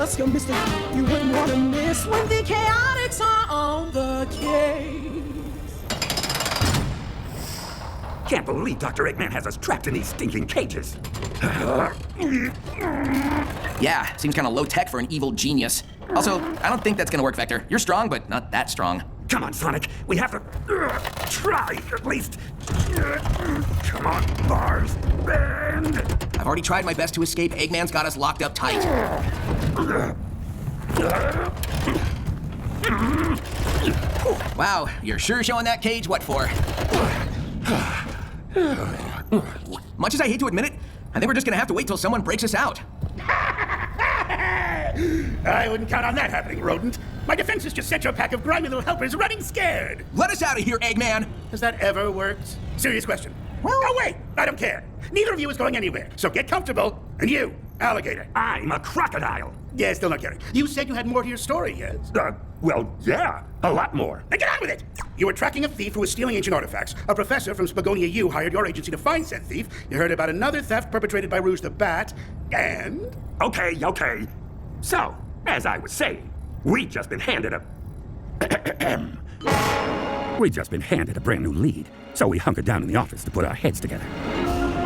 us your mystic you wouldn't want to miss when the Chaotix are on the case. Can't believe Dr. Eggman has us trapped in these stinking cages. Yeah, seems kind of low-tech for an evil genius. Also, I don't think that's gonna work, Vector. You're strong, but not that strong. Come on, Sonic. We have to try, at least. Come on, bars. Bend. I've already tried my best to escape. Eggman's got us locked up tight. Wow, you're sure showing that cage what for. Much as I hate to admit it, I think we're just gonna have to wait till someone breaks us out. I wouldn't count on that happening, rodent. My defenses just sent your pack of grimy little helpers running scared. Let us out of here, Eggman! Has that ever worked? Serious question. Oh, wait, I don't care. Neither of you is going anywhere, so get comfortable. And you, alligator. I'm a crocodile. Yeah, still not caring. You said you had more to your story, yes? Well, yeah, a lot more. Then get on with it! You were tracking a thief who was stealing ancient artifacts. A professor from Spagonia U hired your agency to find said thief. You heard about another theft perpetrated by Rouge the Bat, and... Okay. So, as I was saying, we've just been handed a brand new lead, so we hunkered down in the office to put our heads together.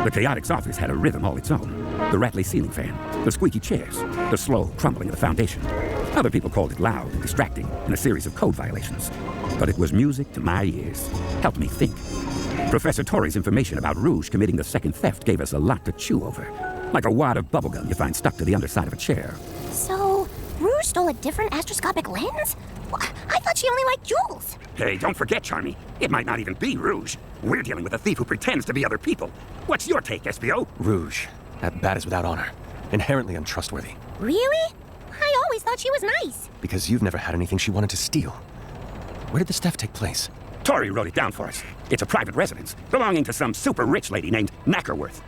The Chaotix office had a rhythm all its own. The rattly ceiling fan, the squeaky chairs, the slow crumbling of the foundation. Other people called it loud and distracting and a series of code violations. But it was music to my ears, helped me think. Professor Torrey's information about Rouge committing the second theft gave us a lot to chew over. Like a wad of bubblegum you find stuck to the underside of a chair. So, Rouge stole a different astroscopic lens? Well, I thought she only liked jewels. Hey, don't forget, Charmy. It might not even be Rouge. We're dealing with a thief who pretends to be other people. What's your take, SBO? Rouge. That bat is without honor. Inherently untrustworthy. Really? I always thought she was nice. Because you've never had anything she wanted to steal. Where did this theft take place? Torrey wrote it down for us. It's a private residence belonging to some super rich lady named Knackerworth.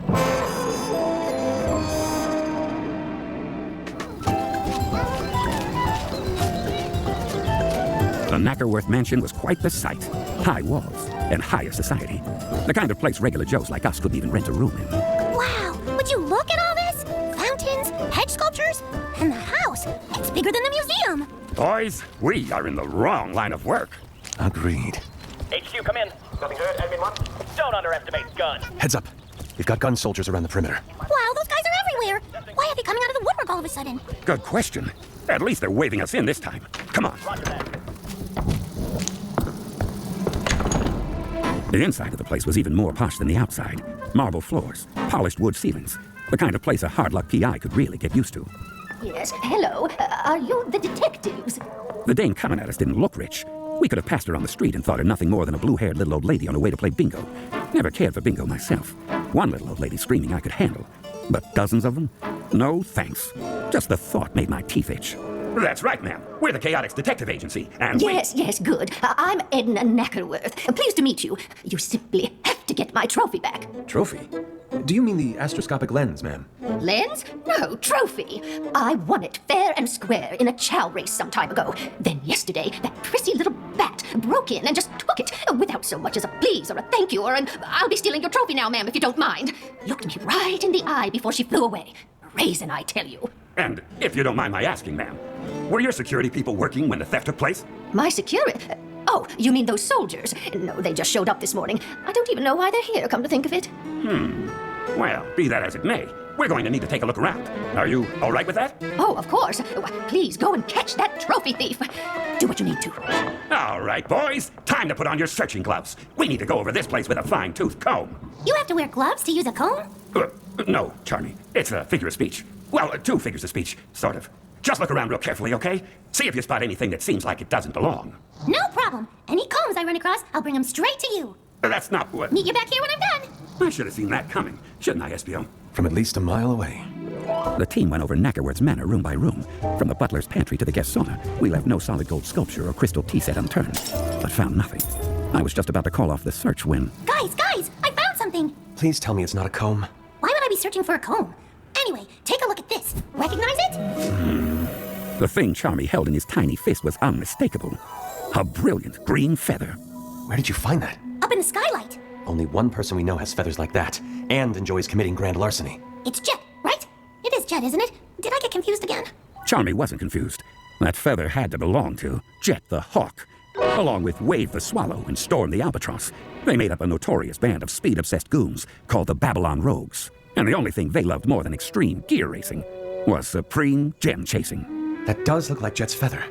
The Knackerworth mansion was quite the sight. High walls and higher society. The kind of place regular Joes like us couldn't even rent a room in. Wow, would you look at all this? Fountains, hedge sculptures, and the house. It's bigger than the museum. Boys, we are in the wrong line of work. Agreed. HQ, come in. Nothing heard, Admin 1. Don't underestimate Gun. Heads up. We've got gun soldiers around the perimeter. Wow, those guys are everywhere. Why are they coming out of the woodwork all of a sudden? Good question. At least they're waving us in this time. Come on. Roger that. The inside of the place was even more posh than the outside. Marble floors, polished wood ceilings. The kind of place a hard-luck PI could really get used to. Yes, hello. Are you the detectives? The dame coming at us didn't look rich. We could have passed her on the street and thought her nothing more than a blue-haired little old lady on her way to play bingo. Never cared for bingo myself. One little old lady screaming I could handle. But dozens of them? No thanks. Just the thought made my teeth itch. That's right, ma'am. We're the Chaotix Detective Agency, and Yes, good. I'm Edna Knackerworth. Pleased to meet you. You simply have to get my trophy back. Trophy? Do you mean the astroscopic lens, ma'am? Lens? No, trophy. I won it fair and square in a chow race some time ago. Then yesterday, that prissy little bat broke in and just took it without so much as a please or a thank you or an I'll be stealing your trophy now, ma'am, if you don't mind. Looked me right in the eye before she flew away. Raisin, I tell you. And if you don't mind my asking, ma'am, were your security people working when the theft took place? My security? Oh, you mean those soldiers? No, they just showed up this morning. I don't even know why they're here, come to think of it. Well, be that as it may, we're going to need to take a look around. Are you all right with that? Oh, of course. Please go and catch that trophy thief. Do what you need to. All right, boys. Time to put on your searching gloves. We need to go over this place with a fine-tooth comb. You have to wear gloves to use a comb? No, Charmy. It's a figure of speech. Well, two figures of speech, sort of. Just look around real carefully, okay? See if you spot anything that seems like it doesn't belong. No problem. Any combs I run across, I'll bring them straight to you. That's not what... Meet you back here when I'm done. I should have seen that coming, shouldn't I, SBO? From at least a mile away. The team went over Knackerworth's manor room by room. From the butler's pantry to the guest sauna, we left no solid gold sculpture or crystal tea set unturned, but found nothing. I was just about to call off the search when... Guys, I found something. Please tell me it's not a comb. Why would I be searching for a comb? Anyway, take a look at this. Recognize it? The thing Charmy held in his tiny fist was unmistakable. A brilliant green feather. Where did you find that? Up in the skylight. Only one person we know has feathers like that, and enjoys committing grand larceny. It's Jet, right? It is Jet, isn't it? Did I get confused again? Charmy wasn't confused. That feather had to belong to Jet the Hawk, along with Wave the Swallow and Storm the Albatross. They made up a notorious band of speed-obsessed goons called the Babylon Rogues. And the only thing they loved more than extreme gear racing was supreme gem chasing. That does look like Jet's feather.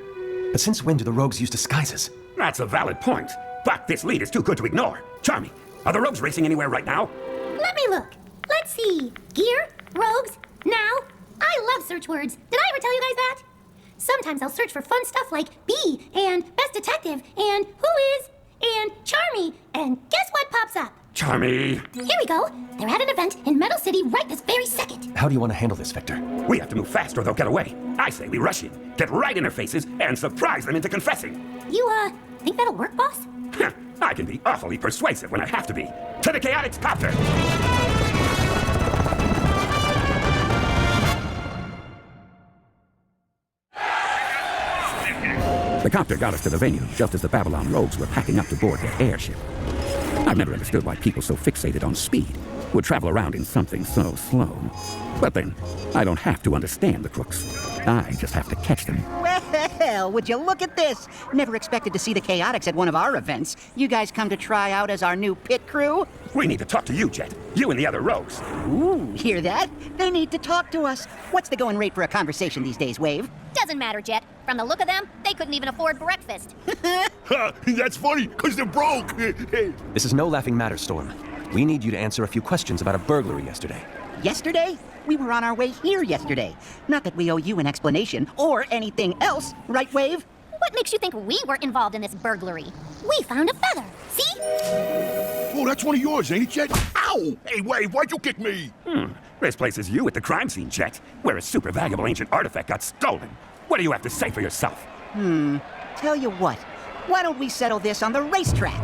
But since when do the rogues use disguises? That's a valid point, but this lead is too good to ignore. Charmy, are the rogues racing anywhere right now? Let me look. Let's see. Gear, rogues, now. I love search words. Did I ever tell you guys that? Sometimes I'll search for fun stuff like Bee and Best Detective and Who Is and Charmy, and guess what pops up? Charmy! Here we go. They're at an event in Metal City right this very second. How do you want to handle this, Vector? We have to move fast or they'll get away. I say we rush in, get right in their faces, and surprise them into confessing. You, think that'll work, boss? I can be awfully persuasive when I have to be. To the Chaotix copter! The copter got us to the venue just as the Babylon Rogues were packing up to board their airship. I've never understood why people so fixated on speed would travel around in something so slow. But then, I don't have to understand the crooks. I just have to catch them. Well, would you look at this? Never expected to see the Chaotix at one of our events. You guys come to try out as our new pit crew? We need to talk to you, Jet. You and the other rogues. Ooh, hear that? They need to talk to us. What's the going rate for a conversation these days, Wave? Doesn't matter, Jet. From the look of them, they couldn't even afford breakfast. That's funny, because they're broke. This is no laughing matter, Storm. We need you to answer a few questions about a burglary yesterday. Yesterday? We were on our way here yesterday. Not that we owe you an explanation or anything else, right, Wave? What makes you think we were involved in this burglary? We found a feather. See? Oh, that's one of yours, ain't it, Jet? Ow! Hey, Wave, why'd you kick me? This place is you at the crime scene, Jet, where a super valuable ancient artifact got stolen. What do you have to say for yourself? Tell you what. Why don't we settle this on the racetrack?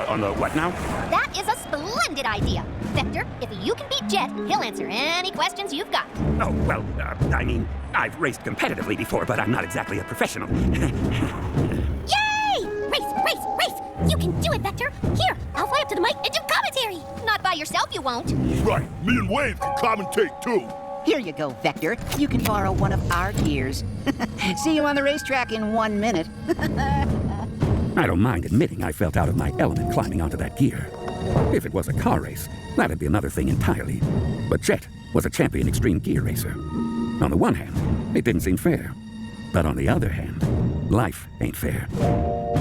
On the what now? That is a splendid idea. Vector, if you can beat Jet, he'll answer any questions you've got. Oh, well, I mean, I've raced competitively before, but I'm not exactly a professional. Yay! Race! You can do it, Vector. Here, I'll fly up to the mic and do commentary. Not by yourself, you won't. Right, me and Wave can commentate, too. Here you go, Vector. You can borrow one of our gears. See you on the racetrack in 1 minute. I don't mind admitting I felt out of my element climbing onto that gear. If it was a car race, that'd be another thing entirely. But Jet was a champion extreme gear racer. On the one hand, it didn't seem fair. But on the other hand, life ain't fair.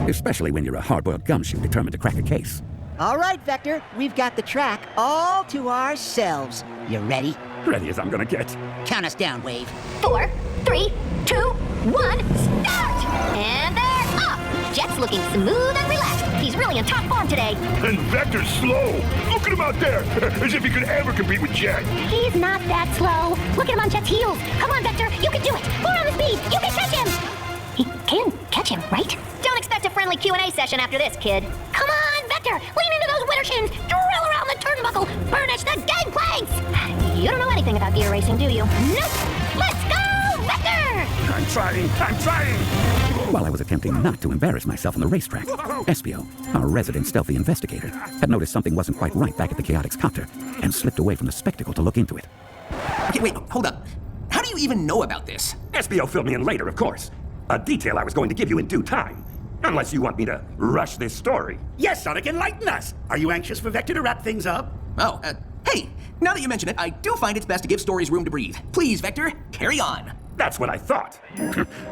Especially when you're a hard-boiled gumshoe determined to crack a case. All right, Vector. We've got the track all to ourselves. You ready? Ready as I'm gonna get. Count us down, Wave. 4, 3, 2, 1, start! And they're off! Jet's looking smooth and relaxed. He's really in top form today. And Vector's slow. Look at him out there, as if he could ever compete with Jet. He's not that slow. Look at him on Jet's heels. Come on, Vector, you can do it. 4 on the speed. You can catch him. He can catch him, right? Don't expect a friendly Q&A session after this, kid. Come on, Vector. Lean into those winter shins. Drill around the turnbuckle. Burnish the gangplanks. You don't know anything about gear racing, do you? Nope. Let's go, Vector! I'm trying! While I was attempting not to embarrass myself on the racetrack, Espio, our resident stealthy investigator, had noticed something wasn't quite right back at the Chaotix copter and slipped away from the spectacle to look into it. Okay, wait, hold up. How do you even know about this? Espio filled me in later, of course. A detail I was going to give you in due time. Unless you want me to rush this story. Yes, Sonic, enlighten us. Are you anxious for Vector to wrap things up? Oh, hey, now that you mention it, I do find it's best to give stories room to breathe. Please, Vector, carry on. That's what I thought.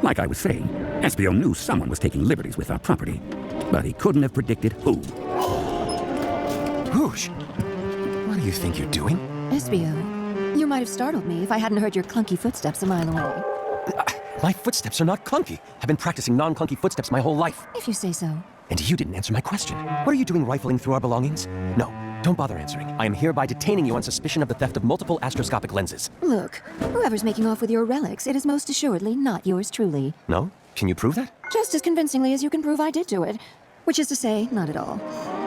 Like I was saying, Espio knew someone was taking liberties with our property, but he couldn't have predicted who. Rouge, what do you think you're doing? Espio, you might have startled me if I hadn't heard your clunky footsteps a mile away. My footsteps are not clunky. I've been practicing non-clunky footsteps my whole life. If you say so. And you didn't answer my question. What are you doing rifling through our belongings? No, don't bother answering. I am hereby detaining you on suspicion of the theft of multiple astroscopic lenses. Look, whoever's making off with your relics, it is most assuredly not yours truly. No? Can you prove that? Just as convincingly as you can prove I did do it. Which is to say, not at all.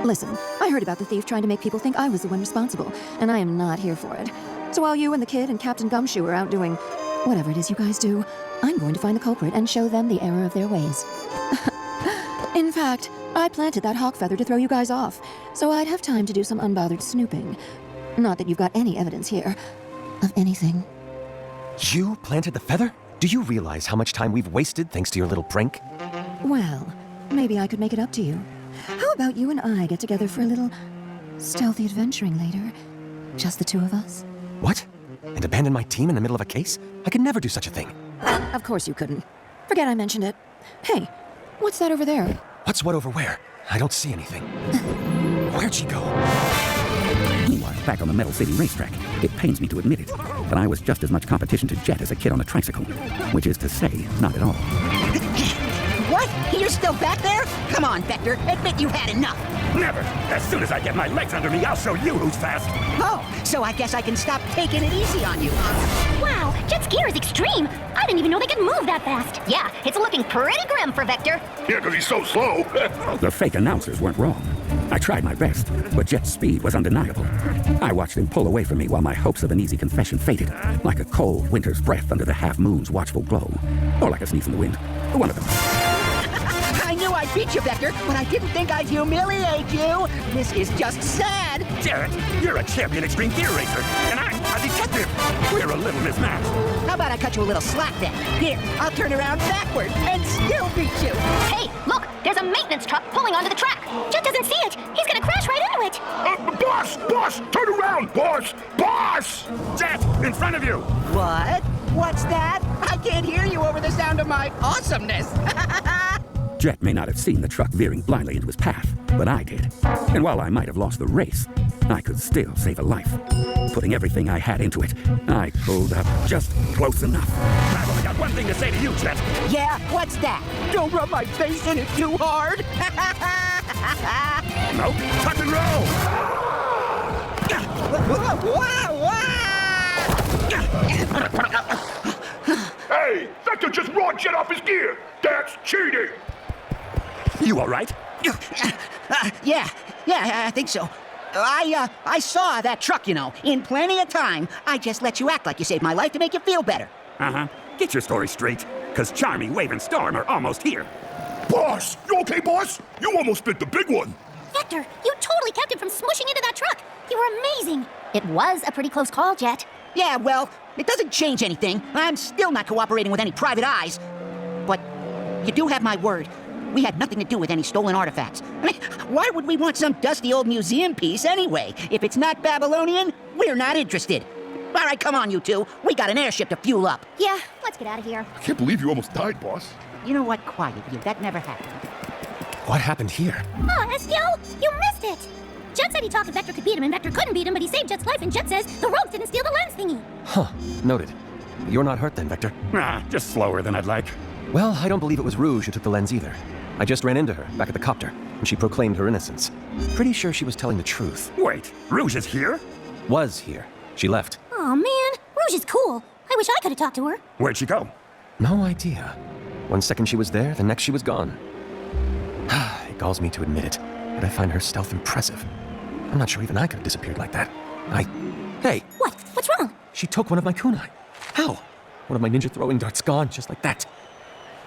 Listen, I heard about the thief trying to make people think I was the one responsible, and I am not here for it. So while you and the kid and Captain Gumshoe are out doing whatever it is you guys do, I'm going to find the culprit and show them the error of their ways. In fact, I planted that hawk feather to throw you guys off, so I'd have time to do some unbothered snooping. Not that you've got any evidence here of anything. You planted the feather? Do you realize how much time we've wasted thanks to your little prank? Well, maybe I could make it up to you. How about you and I get together for a little stealthy adventuring later? Just the two of us? What? And abandon my team in the middle of a case? I could never do such a thing. Of course you couldn't. Forget I mentioned it. Hey, what's that over there? What's what over where? I don't see anything. Where'd she go? Meanwhile, back on the Metal City racetrack, it pains me to admit it, but I was just as much competition to Jet as a kid on a tricycle, which is to say, not at all. What? You're still back there? Come on, Vector. Admit you had enough. Never! As soon as I get my legs under me, I'll show you who's fast! Oh, so I guess I can stop taking it easy on you. Wow, Jet's gear is extreme. I didn't even know they could move that fast. Yeah, it's looking pretty grim for Vector. Yeah, because he's so slow. The fake announcers weren't wrong. I tried my best, but Jet's speed was undeniable. I watched him pull away from me while my hopes of an easy confession faded, like a cold winter's breath under the half-moon's watchful glow. Or like a sneeze in the wind. One of them. I knew I'd beat you, Vector, but I didn't think I'd humiliate you. This is just sad. Jet, you're a champion extreme gear racer, and I'm a detective. We're a little mismatched. How about I cut you a little slack then? Here, I'll turn around backward and still beat you. Hey, look, there's a maintenance truck pulling onto the track. Jet doesn't see it. He's gonna crash right into it. Boss! Boss! Turn around, boss! Boss! Jet, in front of you! What? What's that? I can't hear you over the sound of my awesomeness. Jet may not have seen the truck veering blindly into his path, but I did. And while I might have lost the race, I could still save a life. Putting everything I had into it, I pulled up just close enough. I've only got one thing to say to you, Jet. Yeah, what's that? Don't rub my face in it too hard. Nope, tuck and roll! Hey, Vector just raw Jet off his gear. That's cheating. You all right? Yeah, I think so. I saw that truck, you know, in plenty of time. I just let you act like you saved my life to make you feel better. Uh-huh. Get your story straight, because Charmy, Wave, and Storm are almost here. Boss! You okay, boss? You almost bit the big one. Vector, you totally kept him from smushing into that truck. You were amazing. It was a pretty close call, Jet. Yeah, well, it doesn't change anything. I'm still not cooperating with any private eyes. But you do have my word. We had nothing to do with any stolen artifacts. I mean, why would we want some dusty old museum piece anyway? If it's not Babylonian, we're not interested. All right, come on, you two. We got an airship to fuel up. Yeah, let's get out of here. I can't believe you almost died, boss. You know what? Quiet, you. That never happened. What happened here? Oh, SDO, you missed it. Jet said he thought that Vector could beat him, and Vector couldn't beat him, but he saved Jet's life, and Jet says the rogues didn't steal the lens thingy. Huh. Noted. You're not hurt then, Vector? Just slower than I'd like. Well, I don't believe it was Rouge who took the lens either. I just ran into her, back at the copter, and she proclaimed her innocence. Pretty sure she was telling the truth. Wait, Rouge is here? Was here. She left. Oh man, Rouge is cool. I wish I could have talked to her. Where'd she go? No idea. One second she was there, the next she was gone. It galls me to admit it, but I find her stealth impressive. I'm not sure even I could have disappeared like that. Hey! What? What's wrong? She took one of my kunai. How? One of my ninja throwing darts gone, just like that.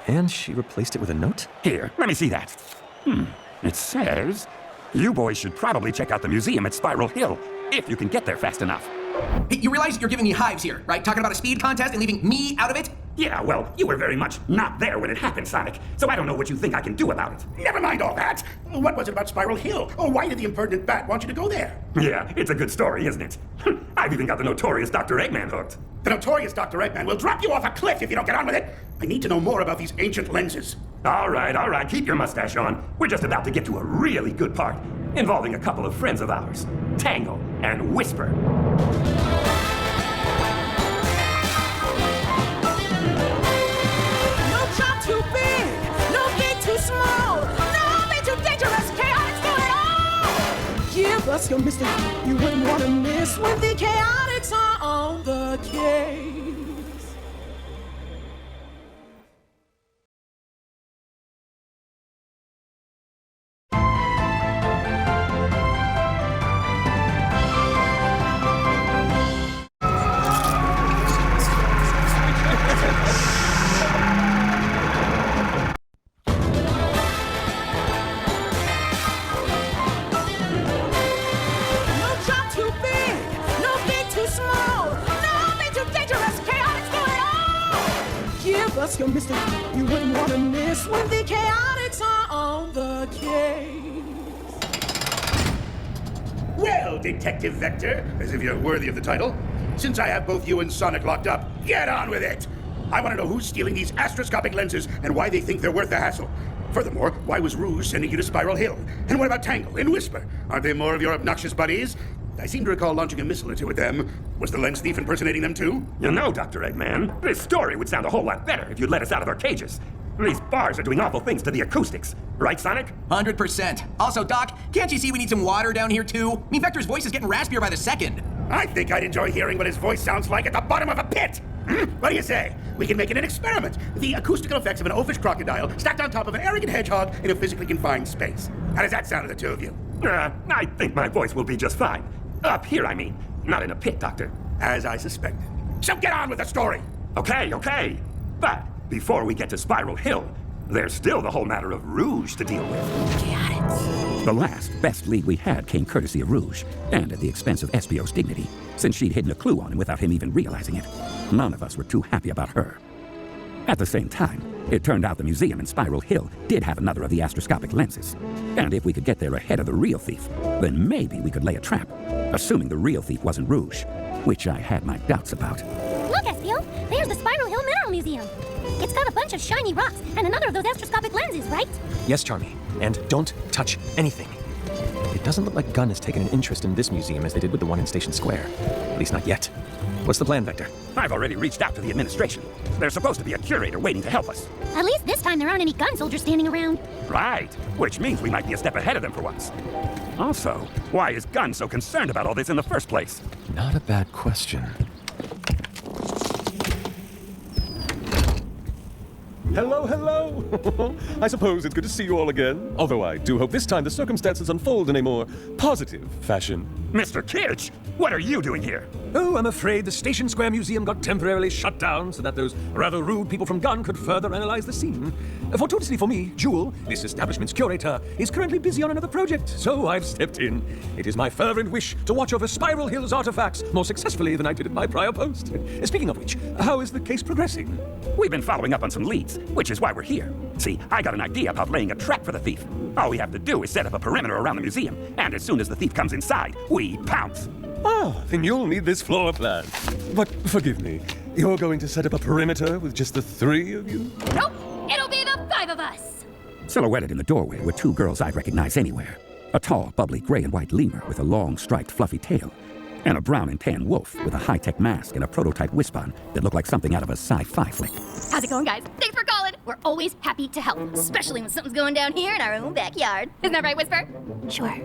And she replaced it with a note? Here, let me see that. It says, you boys should probably check out the museum at Spiral Hill, if you can get there fast enough. Hey, you realize you're giving me hives here, right? Talking about a speed contest and leaving me out of it? Yeah, well, you were very much not there when it happened, Sonic, so I don't know what you think I can do about it. Never mind all that. What was it about Spiral Hill? Or why did the impertinent bat want you to go there? Yeah, it's a good story, isn't it? I've even got the notorious Dr. Eggman hooked. The notorious Dr. Eggman will drop you off a cliff if you don't get on with it. I need to know more about these ancient lenses. All right, keep your mustache on. We're just about to get to a really good part, involving a couple of friends of ours, Tangle and Whisper. No job too big, no gate too small, no man too dangerous, Chaotix do it all! Give us your mystery, you wouldn't want to miss when the Chaotix are on the case. No job too big, no gate too small, no man too dangerous, Give us your mystery you wouldn't want to miss when the Chaotix are on the case. Well, Detective Vector, as if you're worthy of the title, since I have both you and Sonic locked up, get on with it! I want to know who's stealing these astroscopic lenses and why they think they're worth the hassle. Furthermore, why was Rouge sending you to Spiral Hill? And what about Tangle and Whisper? Aren't they more of your obnoxious buddies? I seem to recall launching a missile or two at them. Was the lens thief impersonating them too? You know, Dr. Eggman, this story would sound a whole lot better if you'd let us out of our cages. These bars are doing awful things to the acoustics. Right, Sonic? 100%. Also, Doc, can't you see we need some water down here too? I mean, Vector's voice is getting raspier by the second. I think I'd enjoy hearing what his voice sounds like at the bottom of a pit. What do you say? We can make it an experiment. The acoustical effects of an oafish crocodile stacked on top of an arrogant hedgehog in a physically confined space. How does that sound to the two of you? I think my voice will be just fine. Up here, I mean. Not in a pit, Doctor. As I suspected. So get on with the story! Okay. But before we get to Spiral Hill, there's still the whole matter of Rouge to deal with. Chaotix. The last, best lead we had came courtesy of Rouge, and at the expense of Espio's dignity, since she'd hidden a clue on him without him even realizing it. None of us were too happy about her. At the same time, it turned out the museum in Spiral Hill did have another of the astroscopic lenses. And if we could get there ahead of the real thief, then maybe we could lay a trap, assuming the real thief wasn't Rouge, which I had my doubts about. Look, Espio, there's the Spiral Hill Mineral Museum. It's got a bunch of shiny rocks and another of those astroscopic lenses, right? Yes, Charmy. And don't touch anything. It doesn't look like Gunn has taken an interest in this museum as they did with the one in Station Square. At least not yet. What's the plan, Vector? I've already reached out to the administration. There's supposed to be a curator waiting to help us. At least this time there aren't any gun soldiers standing around. Right, which means we might be a step ahead of them for once. Also, why is Gunn so concerned about all this in the first place? Not a bad question. Hello. I suppose it's good to see you all again. Although I do hope this time the circumstances unfold in a more positive fashion. Mr. Kirch, what are you doing here? Oh, I'm afraid the Station Square Museum got temporarily shut down so that those rather rude people from Gunn could further analyze the scene. Fortuitously for me, Jewel, this establishment's curator, is currently busy on another project, so I've stepped in. It is my fervent wish to watch over Spiral Hill's artifacts more successfully than I did at my prior post. Speaking of which, how is the case progressing? We've been following up on some leads, which is why we're here. See, I got an idea about laying a trap for the thief. All we have to do is set up a perimeter around the museum, and as soon as the thief comes inside, we pounce. Ah, then you'll need this floor plan. But forgive me, you're going to set up a perimeter with just the three of you? Nope, it'll be the five of us. Silhouetted in the doorway were two girls I'd recognize anywhere. A tall, bubbly gray and white lemur with a long, striped, fluffy tail, and a brown and tan wolf with a high-tech mask and a prototype Wispon that looked like something out of a sci-fi flick. How's it going, guys? Thanks for calling. We're always happy to help, especially when something's going down here in our own backyard. Isn't that right, Whisper? Sure.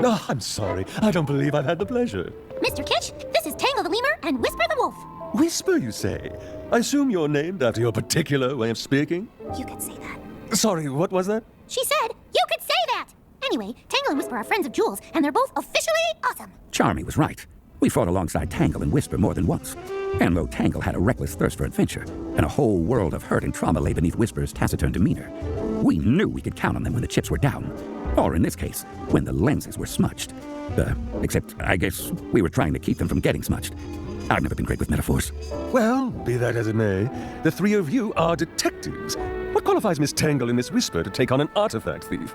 Oh, I'm sorry. I don't believe I've had the pleasure. Mr. Kitsch, this is Tangle the Lemur and Whisper the Wolf. Whisper, you say? I assume you're named after your particular way of speaking? You could say that. Sorry, what was that? She said you could say that. Anyway, Tangle and Whisper are friends of Jules, and they're both officially awesome. Charmy was right. We fought alongside Tangle and Whisper more than once. And though Tangle had a reckless thirst for adventure, and a whole world of hurt and trauma lay beneath Whisper's taciturn demeanor, we knew we could count on them when the chips were down. Or in this case, when the lenses were smudged. Except, I guess, we were trying to keep them from getting smudged. I've never been great with metaphors. Well, be that as it may, the three of you are detectives. What qualifies Miss Tangle and Miss Whisper to take on an artifact thief?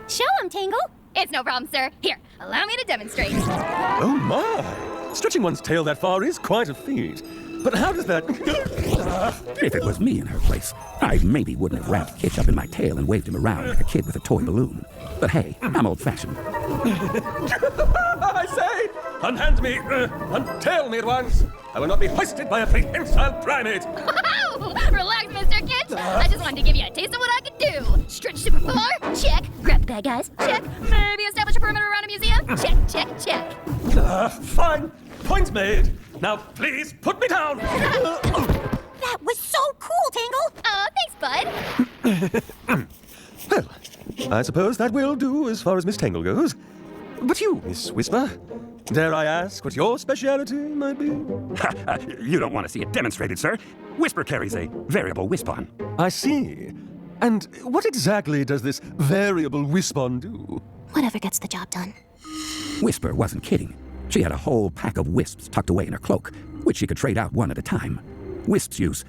Show 'em, Tangle. It's no problem, sir. Here, allow me to demonstrate. Oh my! Stretching one's tail that far is quite a feat. But how does that... If it was me in her place, I maybe wouldn't have wrapped Kitch up in my tail and waved him around like a kid with a toy balloon. But hey, I'm old-fashioned. I say! Unhand me! Untail me at once! I will not be hoisted by a prehensile primate! Relax, Mr. Kitch. I just wanted to give you a taste of what I can do. Stretch super far? Check. Grab the bad guys? Check. Maybe establish a perimeter around a museum? Check. Fine. Point made. Now, please, put me down! That was so cool, Tangle! Thanks, bud. Well, I suppose that will do as far as Miss Tangle goes. But you, Miss Whisper, dare I ask what your speciality might be? You don't want to see it demonstrated, sir. Whisper carries a variable Wispon. I see. And what exactly does this variable Wispon do? Whatever gets the job done. Whisper wasn't kidding. She had a whole pack of wisps tucked away in her cloak, which she could trade out one at a time. Wisps use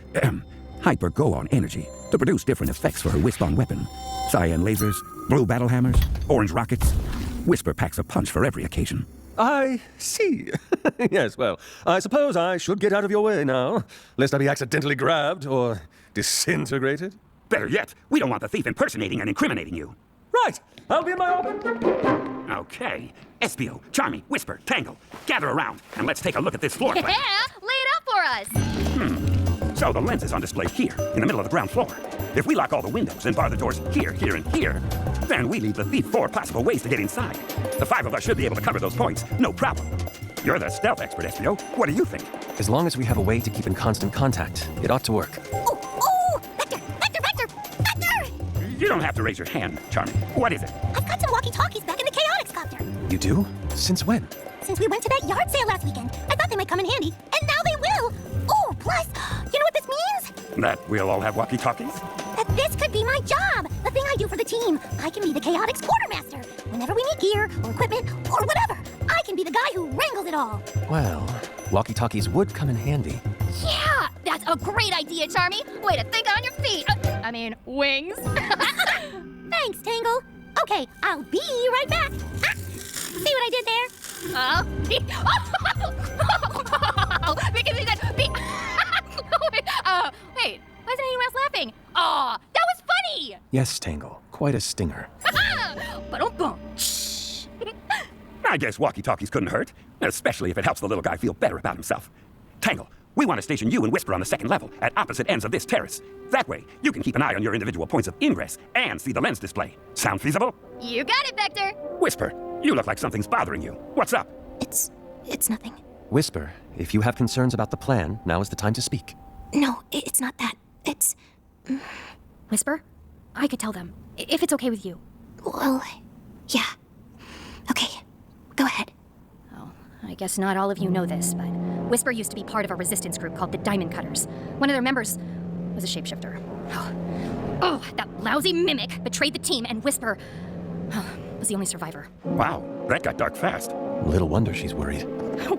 hyper-go-on energy to produce different effects for her Wisp-on weapon. Cyan lasers, blue battle hammers, orange rockets. Whisper packs a punch for every occasion. I see. Yes, well, I suppose I should get out of your way now, lest I be accidentally grabbed or disintegrated. Better yet, we don't want the thief impersonating and incriminating you. Right, I'll be in my office. Okay. Espio, Charmy, Whisper, Tangle, gather around, and let's take a look at this floor plan. Yeah, lay it out for us. So the lens is on display here, in the middle of the ground floor. If we lock all the windows and bar the doors here, here, and here, then we leave the thief 4 possible ways to get inside. The 5 of us should be able to cover those points, no problem. You're the stealth expert, Espio. What do you think? As long as we have a way to keep in constant contact, it ought to work. Oh, Vector! You don't have to raise your hand, Charmy. What is it? I've got some walkie-talkies back in the Chaotix copter. You do? Since when? Since we went to that yard sale last weekend, I thought they might come in handy, and now they will. Oh, plus, you know what this means? That we'll all have walkie-talkies? That this could be my job, the thing I do for the team. I can be the Chaotix quartermaster. Whenever we need gear, or equipment, or whatever, I can be the guy who wrangles it all. Well, walkie-talkies would come in handy. Yeah, that's a great idea, Charmy. Way to think on your feet. Wings. Thanks, Tangle. Okay, I'll be right back. Ah, see what I did there? Because he said, wait, why isn't anyone else laughing? Aw, that was funny! Yes, Tangle, quite a stinger. Ba-dum-bum. I guess walkie-talkies couldn't hurt, especially if it helps the little guy feel better about himself. Tangle, we want to station you and Whisper on the 2nd level, at opposite ends of this terrace. That way, you can keep an eye on your individual points of ingress and see the lens display. Sound feasible? You got it, Vector. Whisper, you look like something's bothering you. What's up? It's nothing. Whisper, if you have concerns about the plan, now is the time to speak. No, it's not that. It's... Whisper? I could tell them, if it's okay with you. Well, yeah. Okay, go ahead. Oh, I guess not all of you know this, but Whisper used to be part of a resistance group called the Diamond Cutters. One of their members was a shapeshifter. Oh, that lousy mimic betrayed the team, and Whisper was the only survivor. Wow, that got dark fast. Little wonder she's worried.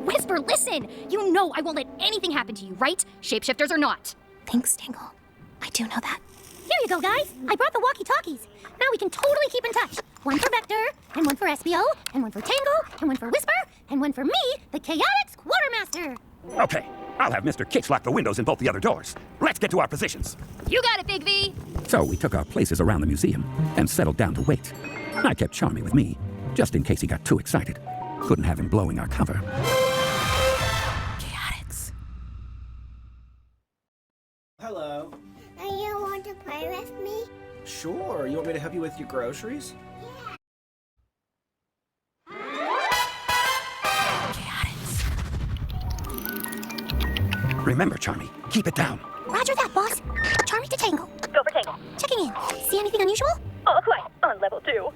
Whisper, listen! You know I won't let anything happen to you, right? Shapeshifters or not. Thanks, Tangle. I do know that. Here you go, guys. I brought the walkie-talkies. Now we can totally keep in touch. One for Vector, and one for Espio, and one for Tangle, and one for Whisper, and one for me, the Chaotix Quartermaster. Okay, I'll have Mr. Kitch lock the windows in both the other doors. Let's get to our positions. You got it, Big V! So we took our places around the museum and settled down to wait. I kept Charmy with me, just in case he got too excited. Couldn't have him blowing our cover. Chaotix. Hello. Do you want to play with me? Sure. You want me to help you with your groceries? Remember, Charmy, keep it down. Roger that, boss. Charmy to Tangle. Go for Tangle. Checking in. See anything unusual? Oh, quite. On level 2.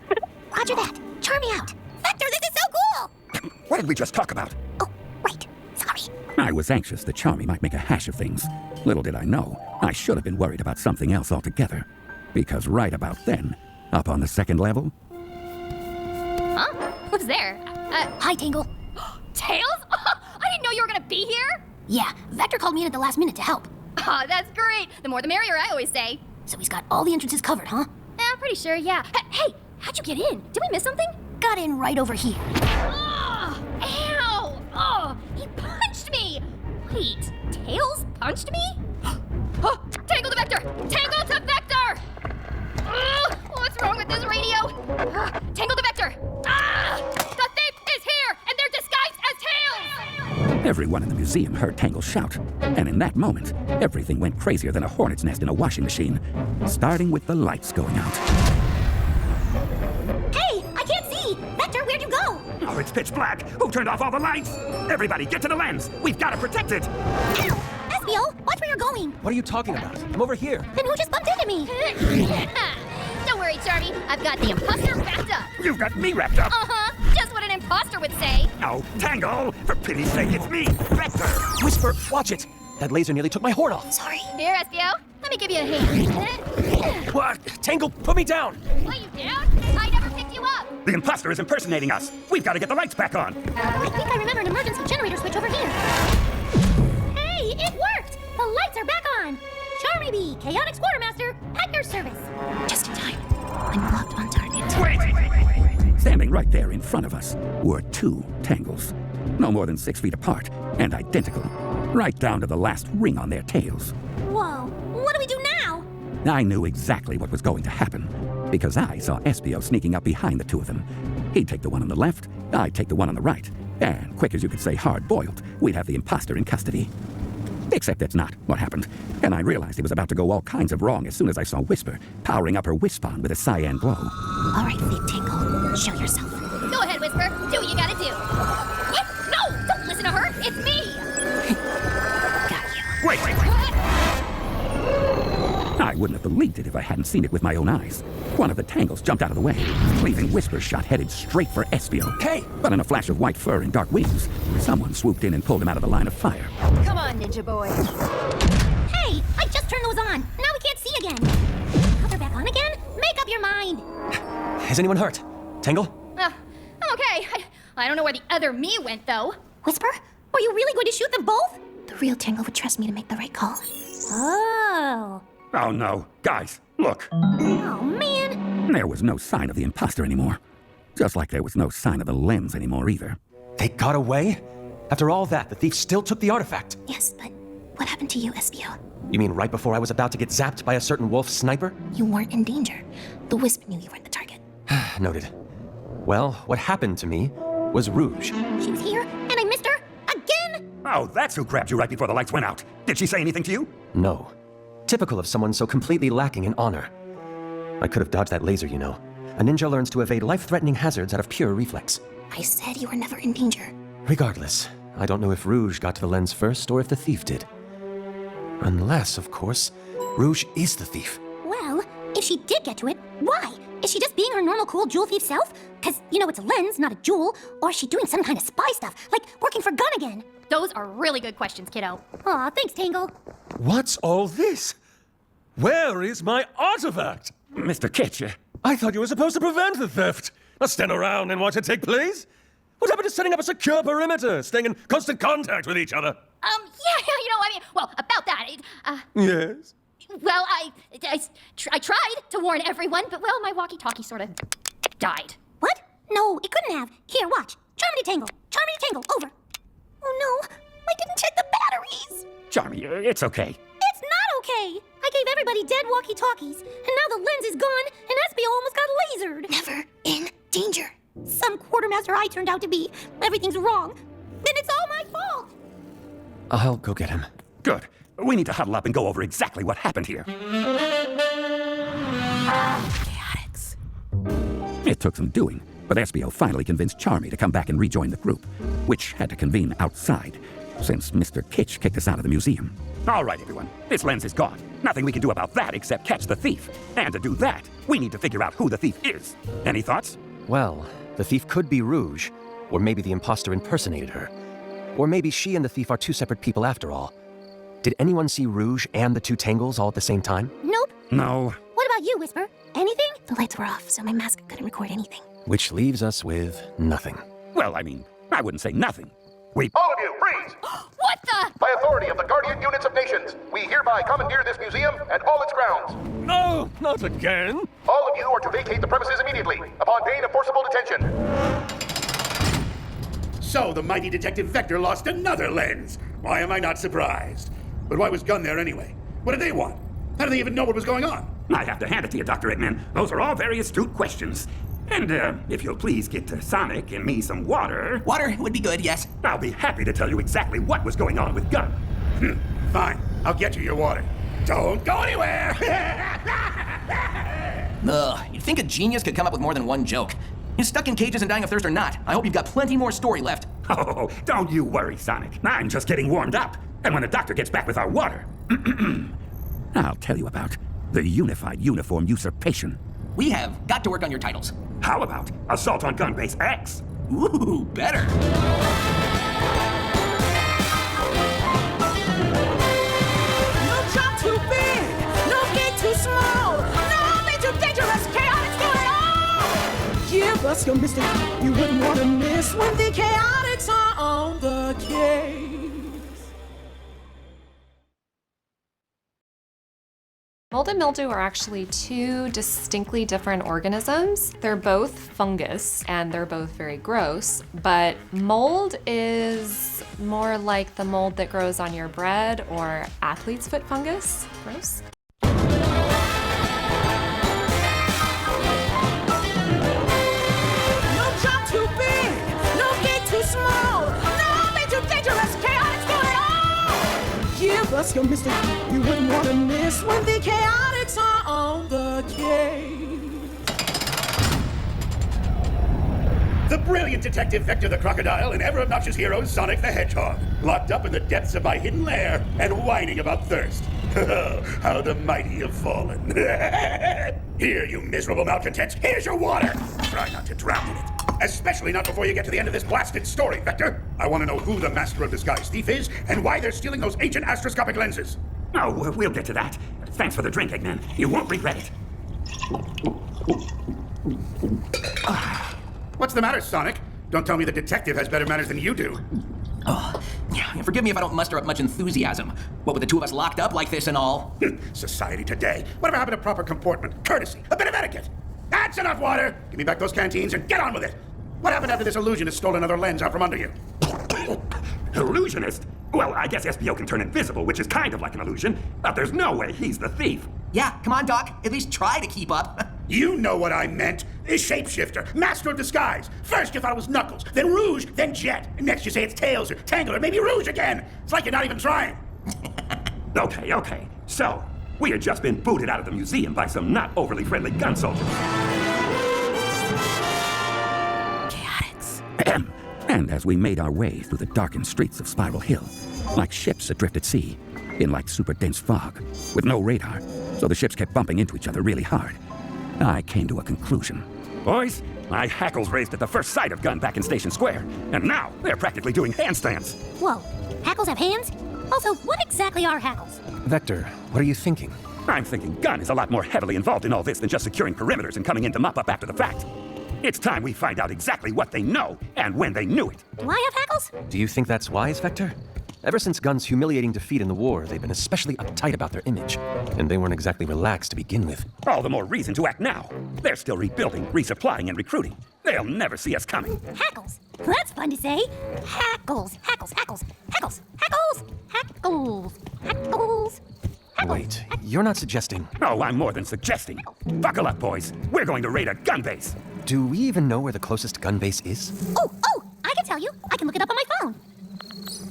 Roger that. Charmy out. Vector, this is so cool! What did we just talk about? Oh, right. Sorry. I was anxious that Charmy might make a hash of things. Little did I know, I should have been worried about something else altogether. Because right about then, up on the 2nd level... Huh? Who's there? Hi, Tangle. Tails? I didn't know you were gonna be here! Yeah, Vector called me in at the last minute to help. Oh, that's great! The more the merrier, I always say. So he's got all the entrances covered, huh? I'm pretty sure, yeah. Hey, how'd you get in? Did we miss something? Got in right over here. Oh, ow! Oh, he punched me! Wait, Tails punched me? Oh, Tangle to Vector! Tangle to Vector! What's wrong with this radio? Tangle to Vector! The thief is here, and they're disguised as Tails! Everyone in the museum heard Tangle shout, and in that moment, everything went crazier than a hornet's nest in a washing machine, starting with the lights going out. Hey, I can't see! Vector, where'd you go? Oh, it's pitch black! Who turned off all the lights? Everybody, get to the lens! We've got to protect it! Ow! Espio, watch where you're going! What are you talking about? I'm over here. Then who just bumped into me? Don't worry, Charmy. I've got the imposter wrapped up. You've got me wrapped up! Uh-huh. Just what an imposter would say. Oh, Tangle! For pity's sake, it's me, Vector! Whisper, watch it! That laser nearly took my horn off. Sorry. Here, Espio. Let me give you a hand. What? Tangle, put me down! What, you down? I never picked you up. The imposter is impersonating us! We've got to get the lights back on! I think I remember an emergency generator switch over here. Hey, it worked! The lights are back on! Charmy! Charmy Bee, Chaotix Quartermaster, at your service. Just in time. I'm locked on target. Wait! Standing right there in front of us were two Tangles, no more than 6 feet apart and identical, right down to the last ring on their tails. Whoa, what do we do now? I knew exactly what was going to happen, because I saw Espio sneaking up behind the two of them. He'd take the one on the left, I'd take the one on the right, and quick as you could say hard-boiled, we'd have the imposter in custody. Except that's not what happened, and I realized it was about to go all kinds of wrong as soon as I saw Whisper powering up her Wispon with a cyan glow. All right, Thief Tingle, show yourself. Go ahead, Whisper. Do what you gotta do. What? No! Don't listen to her! It's me! Wait! I wouldn't have believed it if I hadn't seen it with my own eyes. One of the Tangles jumped out of the way, leaving Whisper's shot headed straight for Espio. Hey! But in a flash of white fur and dark wings, someone swooped in and pulled him out of the line of fire. Come on, Ninja Boy. Hey, I just turned those on. Now we can't see again. Now they're back on again? Make up your mind. Is anyone hurt? Tangle? I'm okay. I don't know where the other me went, though. Whisper, are you really going to shoot them both? The real Tingle would trust me to make the right call. Oh. Oh no. Guys, look. Oh, man. There was no sign of the imposter anymore. Just like there was no sign of the lens anymore either. They got away? After all that, the thief still took the artifact. Yes, but what happened to you, Espio? You mean right before I was about to get zapped by a certain wolf sniper? You weren't in danger. The Wisp knew you weren't the target. Noted. Well, what happened to me was Rouge. She was here, and I missed her again? Oh, that's who grabbed you right before the lights went out. Did she say anything to you? No. Typical of someone so completely lacking in honor. I could have dodged that laser, you know. A ninja learns to evade life-threatening hazards out of pure reflex. I said you were never in danger. Regardless, I don't know if Rouge got to the lens first or if the thief did. Unless, of course, Rouge is the thief. Well, if she did get to it, why? Is she just being her normal cool jewel thief self? Because, you know, it's a lens, not a jewel. Or is she doing some kind of spy stuff, like working for Gun again? Those are really good questions, kiddo. Aw, thanks, Tangle. What's all this? Where is my artifact? Mr. Kitch, I thought you were supposed to prevent the theft, not stand around and watch it take place. What happened to setting up a secure perimeter, staying in constant contact with each other? Well, about that, Yes? well, I tried to warn everyone, but, well, my walkie-talkie sort of died. What? No, it couldn't have. Here, watch. Charmy Tangle. Charmy Tangle, over. Oh, no. I didn't check the batteries. Charmy, it's okay. It's not okay. I gave everybody dead walkie-talkies, and now the lens is gone, and Espio almost got lasered. Never in danger. Some quartermaster I turned out to be. Everything's wrong. Then it's all my fault. I'll go get him. Good. We need to huddle up and go over exactly what happened here. Chaotix. It took some doing, but Espio finally convinced Charmy to come back and rejoin the group, which had to convene outside, since Mr. Kitch kicked us out of the museum. All right, everyone. This lens is gone. Nothing we can do about that except catch the thief. And to do that, we need to figure out who the thief is. Any thoughts? Well, the thief could be Rouge, or maybe the imposter impersonated her. Or maybe she and the thief are two separate people after all. Did anyone see Rouge and the two Tangles all at the same time? Nope. No. What about you, Whisper? Anything? The lights were off, so my mask couldn't record anything. Which leaves us with nothing. Well, I mean, I wouldn't say nothing. All of you, freeze! What the? By authority of the Guardian Units of Nations, we hereby commandeer this museum and all its grounds. No, not again. All of you are to vacate the premises immediately, upon pain of forcible detention. So the mighty Detective Vector lost another lens. Why am I not surprised? But why was Gun there anyway? What did they want? How do they even know what was going on? I have to hand it to you, Dr. Eggman. Those are all very astute questions. And, if you'll please get Sonic and me some water... Water would be good, yes. I'll be happy to tell you exactly what was going on with Gun. Fine. I'll get you your water. Don't go anywhere! Ugh, you'd think a genius could come up with more than one joke. You're stuck in cages and dying of thirst or not. I hope you've got plenty more story left. Oh, don't you worry, Sonic. I'm just getting warmed up. And when the doctor gets back with our water... I'll tell you about the Unified Uniform Usurpation. We have got to work on your titles. How about Assault on Gun Base X? Ooh, better. No job too big, no gate too small, no be too dangerous, Chaotix do it all! Give us your mystic, you wouldn't want to miss when the Chaotix are on the case. Mold and mildew are actually two distinctly different organisms. They're both fungus and they're both very gross, but mold is more like the mold that grows on your bread or athlete's foot fungus. Gross. No job too big, no gate too small, no bit too dangerous, Chaotix do it all! Give us your mystery you wouldn't want to miss when the Chaotix are on the case. The brilliant Detective Vector the Crocodile and ever-obnoxious hero Sonic the Hedgehog, locked up in the depths of my hidden lair and whining about thirst. How the mighty have fallen. Here, you miserable malcontents, here's your water! Try not to drown in it. Especially not before you get to the end of this blasted story, Vector. I want to know who the master of disguise thief is and why they're stealing those ancient astroscopic lenses. Oh, we'll get to that. Thanks for the drink, Eggman. You won't regret it. What's the matter, Sonic? Don't tell me the detective has better manners than you do. Oh, yeah, forgive me if I don't muster up much enthusiasm. What with the two of us locked up like this and all? Society today. Whatever happened to proper comportment, courtesy, a bit of etiquette? That's enough water! Give me back those canteens and get on with it! What happened after this illusionist stole another lens out from under you? Illusionist? Well, I guess SBO can turn invisible, which is kind of like an illusion, but there's no way he's the thief. Yeah, come on, Doc. At least try to keep up. You know what I meant. A shapeshifter, master of disguise. First you thought it was Knuckles, then Rouge, then Jet. Next you say it's Tails or Tangle or maybe Rouge again. It's like you're not even trying. Okay. So, we had just been booted out of the museum by some not overly friendly gun soldiers. Chaotix. And as we made our way through the darkened streets of Spiral Hill, like ships adrift at sea, in like super dense fog, with no radar, so the ships kept bumping into each other really hard, I came to a conclusion. Boys, my hackles raised at the first sight of Gun back in Station Square, and now they're practically doing handstands. Whoa, hackles have hands? Also, what exactly are hackles? Vector, what are you thinking? I'm thinking Gun is a lot more heavily involved in all this than just securing perimeters and coming in to mop up after the fact. It's time we find out exactly what they know and when they knew it. Do I have hackles? Do you think that's wise, Vector? Ever since Gun's humiliating defeat in the war, they've been especially uptight about their image. And they weren't exactly relaxed to begin with. All the more reason to act now. They're still rebuilding, resupplying, and recruiting. They'll never see us coming. Hackles. That's fun to say. Hackles. Hackles. Hackles. Hackles. Hackles. Hackles. Hackles. Wait, you're not suggesting... Oh, I'm more than suggesting. Buckle up, boys. We're going to raid a gun base. Do we even know where the closest gun base is? Oh, I can tell you. I can look it up on my phone.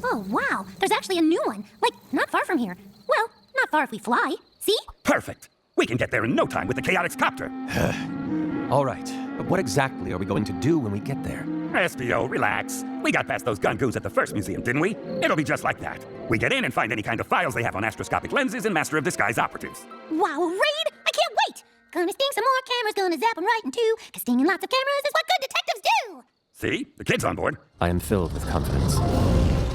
Oh, wow. There's actually a new one. Like, not far from here. Well, not far if we fly. See? Perfect. We can get there in no time with the Chaotix copter. All right, but what exactly are we going to do when we get there? SBO, relax. We got past those gun goons at the first museum, didn't we? It'll be just like that. We get in and find any kind of files they have on astroscopic lenses and master of disguise operatives. Wow, a raid? I can't wait! Gonna sting some more cameras, gonna zap them right in two, 'cause stinging lots of cameras is what good detectives do! See? The kid's on board. I am filled with confidence.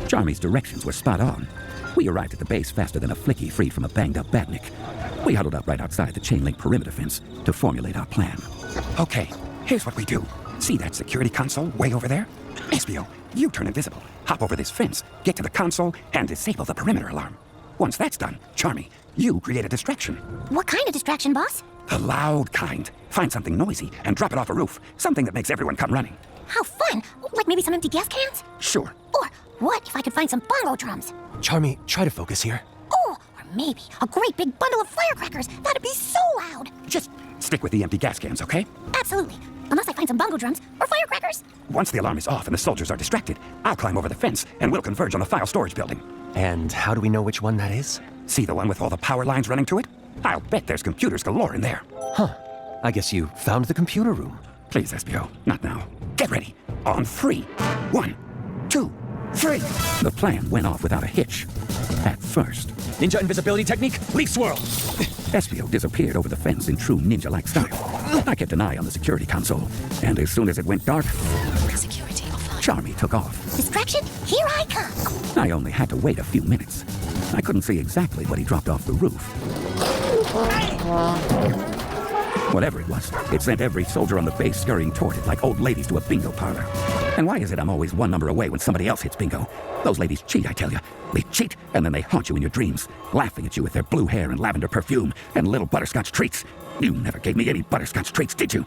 Charmy's directions were spot on. We arrived at the base faster than a flicky freed from a banged-up badnik. We huddled up right outside the chain-link perimeter fence to formulate our plan. Okay, here's what we do. See that security console way over there? SBO, you turn invisible, hop over this fence, get to the console, and disable the perimeter alarm. Once that's done, Charmy, you create a distraction. What kind of distraction, boss? The loud kind. Find something noisy and drop it off a roof. Something that makes everyone come running. How fun! Like maybe some empty gas cans? Sure. Or what if I could find some bongo drums? Charmy, try to focus here. Or maybe a great big bundle of firecrackers. That'd be so loud. Just stick with the empty gas cans, okay? Absolutely. Unless I find some bongo drums or firecrackers. Once the alarm is off and the soldiers are distracted, I'll climb over the fence and we'll converge on the file storage building. And how do we know which one that is? See the one with all the power lines running to it? I'll bet there's computers galore in there. Huh. I guess you found the computer room. Please, SBO, not now. Get ready. On 3. 1, 2, 3. The plan went off without a hitch. At first. Ninja invisibility technique, leaf swirl. SBO disappeared over the fence in true ninja-like style. I kept an eye on the security console, and as soon as it went dark, security offline. Charmy took off. Distraction, here I come. I only had to wait a few minutes. I couldn't see exactly what he dropped off the roof. Whatever it was, it sent every soldier on the base scurrying toward it like old ladies to a bingo parlor. And why is it I'm always one number away when somebody else hits bingo? Those ladies cheat, I tell you. They cheat, and then they haunt you in your dreams, laughing at you with their blue hair and lavender perfume and little butterscotch treats. You never gave me any butterscotch treats, did you?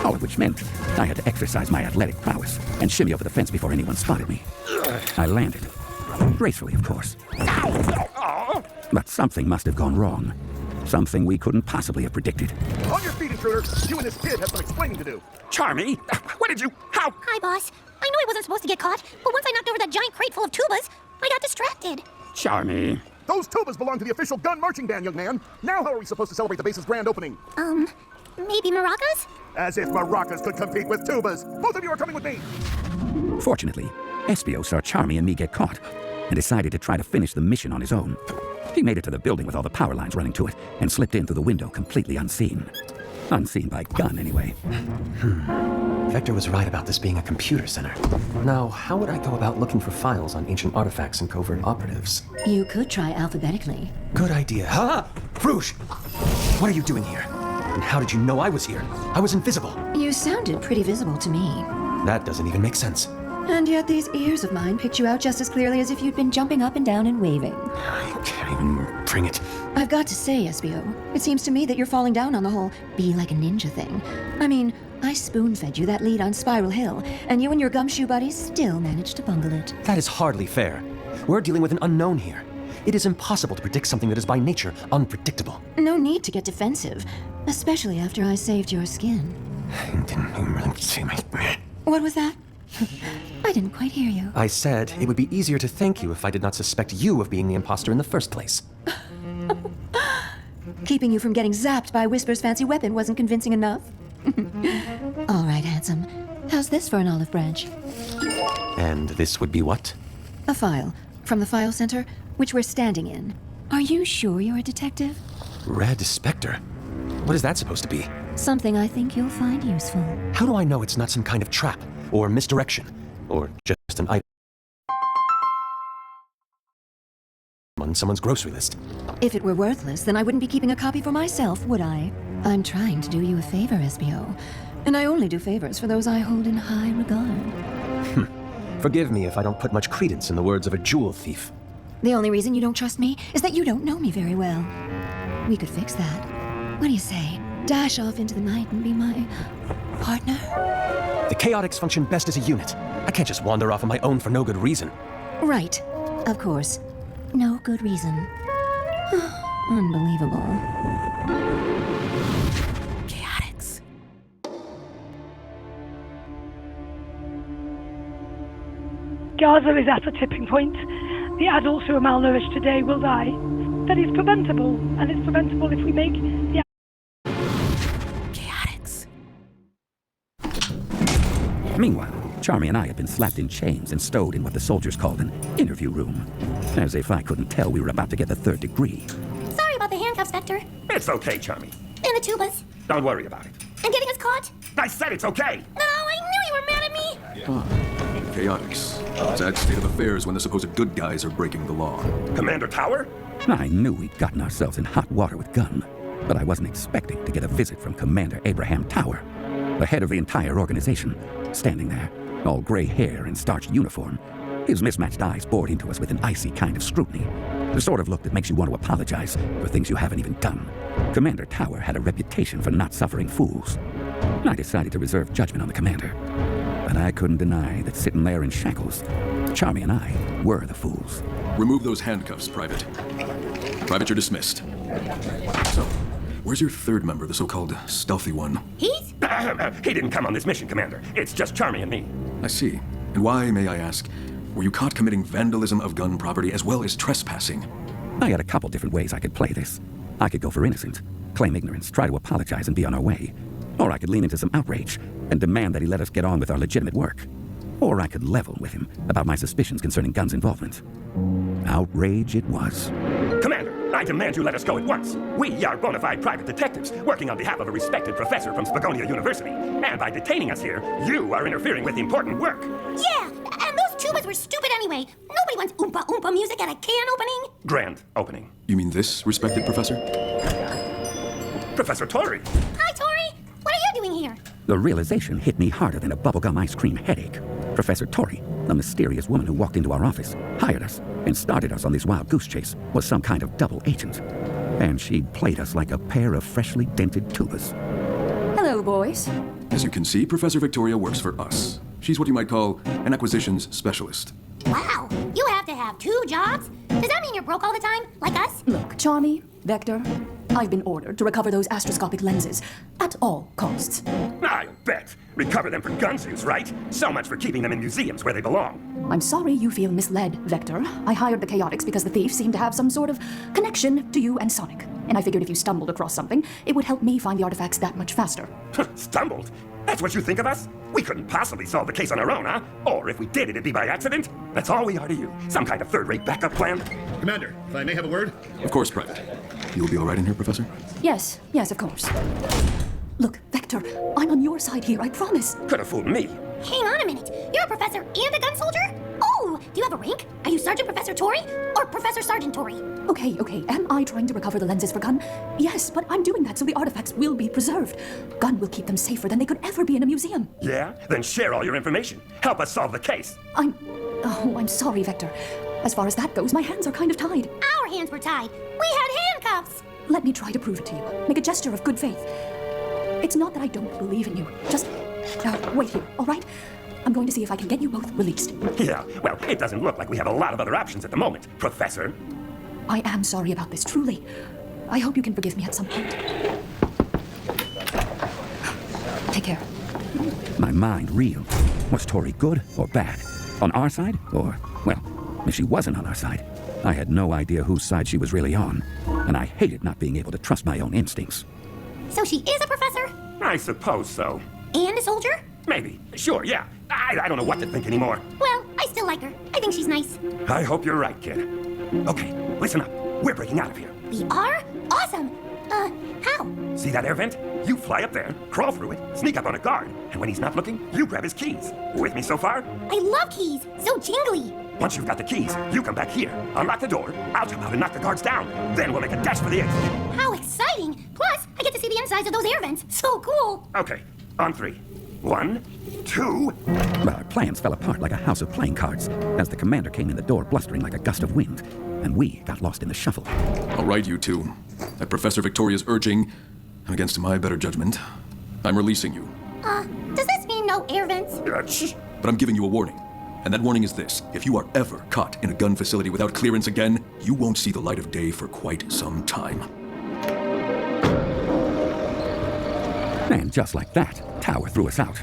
All of which meant I had to exercise my athletic prowess and shimmy over the fence before anyone spotted me. I landed. Gracefully, of course. But something must have gone wrong. Something we couldn't possibly have predicted. On your feet, intruder. You and this kid have some explaining to do. Charmy? What did you... How? Hi, boss. I knew I wasn't supposed to get caught, but once I knocked over that giant crate full of tubas, I got distracted. Charmy. Those tubas belong to the official gun marching band, young man. Now how are we supposed to celebrate the base's grand opening? Maybe maracas? As if maracas could compete with tubas. Both of you are coming with me. Fortunately, Espio saw Charmy and me get caught and decided to try to finish the mission on his own. He made it to the building with all the power lines running to it and slipped in through the window completely unseen. Unseen by gun, anyway. Vector was right about this being a computer center. Now, how would I go about looking for files on ancient artifacts and covert operatives? You could try alphabetically. Good idea. Ha! Rouge! What are you doing here? And how did you know I was here? I was invisible. You sounded pretty visible to me. That doesn't even make sense. And yet these ears of mine picked you out just as clearly as if you'd been jumping up and down and waving. I can't even bring it. I've got to say, Espio, it seems to me that you're falling down on the whole be like a ninja thing. I mean, I spoon-fed you that lead on Spiral Hill, and you and your gumshoe buddies still managed to bungle it. That is hardly fair. We're dealing with an unknown here. It is impossible to predict something that is by nature unpredictable. No need to get defensive, especially after I saved your skin. What was that? I didn't quite hear you. I said it would be easier to thank you if I did not suspect you of being the imposter in the first place. Keeping you from getting zapped by Whisper's fancy weapon wasn't convincing enough? All right, handsome. How's this for an olive branch? And this would be what? A file from the file center, which we're standing in. Are you sure you're a detective? Red Spectre? What is that supposed to be? Something I think you'll find useful. How do I know it's not some kind of trap, or misdirection, or just an item on someone's grocery list? If it were worthless, then I wouldn't be keeping a copy for myself, would I? I'm trying to do you a favor, Espio. And I only do favors for those I hold in high regard. Forgive me if I don't put much credence in the words of a jewel thief. The only reason you don't trust me is that you don't know me very well. We could fix that. What do you say? Dash off into the night and be my partner? The Chaotix function best as a unit. I can't just wander off on my own for no good reason. Right. Of course. No good reason. Unbelievable. Chaotix. Gaza is at a tipping point. The adults who are malnourished today will die. That is preventable, and it's preventable if we make the... Chaotix. Meanwhile, Charmy and I had been slapped in chains and stowed in what the soldiers called an interview room. As if I couldn't tell we were about to get the 3rd degree. Sorry about the handcuffs, Vector. It's okay, Charmy. And the tubas. Don't worry about it. And getting us caught. I said it's okay! No, I knew you were mad at me! Chaotix. Sad state of affairs when the supposed good guys are breaking the law. Commander Tower? I knew we'd gotten ourselves in hot water with Gunn, but I wasn't expecting to get a visit from Commander Abraham Tower, the head of the entire organization, standing there, all gray hair and starched uniform. His mismatched eyes bored into us with an icy kind of scrutiny, the sort of look that makes you want to apologize for things you haven't even done. Commander Tower had a reputation for not suffering fools. I decided to reserve judgment on the commander, but I couldn't deny that sitting there in shackles, Charmy and I were the fools. Remove those handcuffs, Private. Private, you're dismissed. So, where's your third member, the so-called stealthy one? Heath? He didn't come on this mission, Commander. It's just Charmy and me. I see. And why, may I ask, were you caught committing vandalism of gun property as well as trespassing? I had a couple different ways I could play this. I could go for innocent, claim ignorance, try to apologize and be on our way. Or I could lean into some outrage and demand that he let us get on with our legitimate work. Or I could level with him about my suspicions concerning Gunn's involvement. Outrage it was. Commander, I demand you let us go at once. We are bona fide private detectives working on behalf of a respected professor from Spagonia University. And by detaining us here, you are interfering with important work. Yeah, and those tubas were stupid anyway. Nobody wants oompa oompa music at a can opening. Grand opening. You mean this, respected professor? Professor Tori! Hi, Tori. What are you doing here? The realization hit me harder than a bubblegum ice cream headache. Professor Tori, the mysterious woman who walked into our office, hired us, and started us on this wild goose chase, was some kind of double agent. And she played us like a pair of freshly dented tubas. Hello, boys. As you can see, Professor Victoria works for us. She's what you might call an acquisitions specialist. Wow, you have to have 2 jobs? Does that mean you're broke all the time, like us? Look, Charmy, Vector, I've been ordered to recover those astroscopic lenses at all costs. I bet. Recover them for guns use, right? So much for keeping them in museums where they belong. I'm sorry you feel misled, Vector. I hired the Chaotix because the thief seemed to have some sort of connection to you and Sonic. And I figured if you stumbled across something, it would help me find the artifacts that much faster. Stumbled? That's what you think of us? We couldn't possibly solve the case on our own, huh? Or if we did, it'd be by accident? That's all we are to you. Some kind of third-rate backup plan? Commander, if I may have a word? Of course, Private. You'll be all right in here, Professor? Yes, of course. Look, Vector, I'm on your side here, I promise. Could have fooled me. Hang on a minute. You're a professor and a gun soldier? Oh, do you have a rank? Are you Sergeant Professor Tori or Professor Sergeant Tori? Okay. Am I trying to recover the lenses for Gun? Yes, but I'm doing that so the artifacts will be preserved. Gun will keep them safer than they could ever be in a museum. Yeah? Then share all your information. Help us solve the case. I'm sorry, Vector. As far as that goes, my hands are kind of tied. Our hands were tied. We had handcuffs. Let me try to prove it to you. Make a gesture of good faith. It's not that I don't believe in you. Just wait here, all right? I'm going to see if I can get you both released. Yeah, well, it doesn't look like we have a lot of other options at the moment, Professor. I am sorry about this, truly. I hope you can forgive me at some point. Take care. My mind reeled. Was Tori good or bad? On our side? Or, well, if she wasn't on our side, I had no idea whose side she was really on. And I hated not being able to trust my own instincts. So she is a professor? I suppose so. And a soldier? Maybe. Sure, yeah. I don't know what to think anymore. Well, I still like her. I think she's nice. I hope you're right, kid. Okay, listen up. We're breaking out of here. We are? Awesome! How? See that air vent? You fly up there, crawl through it, sneak up on a guard, and when he's not looking, you grab his keys. With me so far? I love keys. So jingly. Once you've got the keys, you come back here, unlock the door, I'll jump out and knock the guards down. Then we'll make a dash for the exit. How exciting! Plus, I get to see the insides of those air vents. So cool! Okay, on 3. 1, 2... But our plans fell apart like a house of playing cards as the commander came in the door blustering like a gust of wind, and we got lost in the shuffle. All right, you two. At Professor Victoria's urging, and against my better judgment, I'm releasing you. Does this mean no air vents? But I'm giving you a warning. And that warning is this. If you are ever caught in a gun facility without clearance again, you won't see the light of day for quite some time. And just like that, Tower threw us out.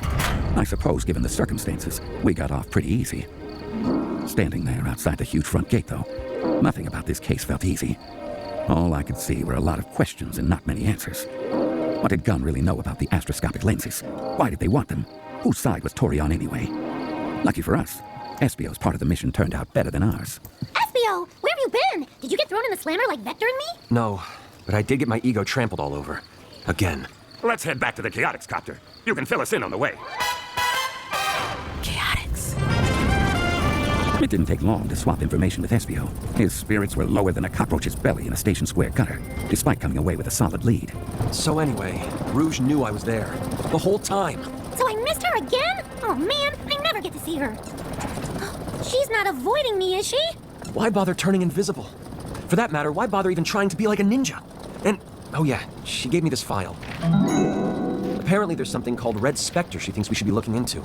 I suppose, given the circumstances, we got off pretty easy. Standing there outside the huge front gate, though, nothing about this case felt easy. All I could see were a lot of questions and not many answers. What did Gunn really know about the astroscopic lenses? Why did they want them? Whose side was Tori on anyway? Lucky for us, Espio's part of the mission turned out better than ours. Espio, where have you been? Did you get thrown in the slammer like Vector and me? No, but I did get my ego trampled all over. Again. Let's head back to the Chaotix copter. You can fill us in on the way. Chaotix. It didn't take long to swap information with Espio. His spirits were lower than a cockroach's belly in a Station Square gutter, despite coming away with a solid lead. So anyway, Rouge knew I was there. The whole time. So I missed her again? Oh man, I never get to see her. She's not avoiding me, is she? Why bother turning invisible? For that matter, why bother even trying to be like a ninja? And, oh yeah, she gave me this file. Apparently there's something called Red Spectre she thinks we should be looking into.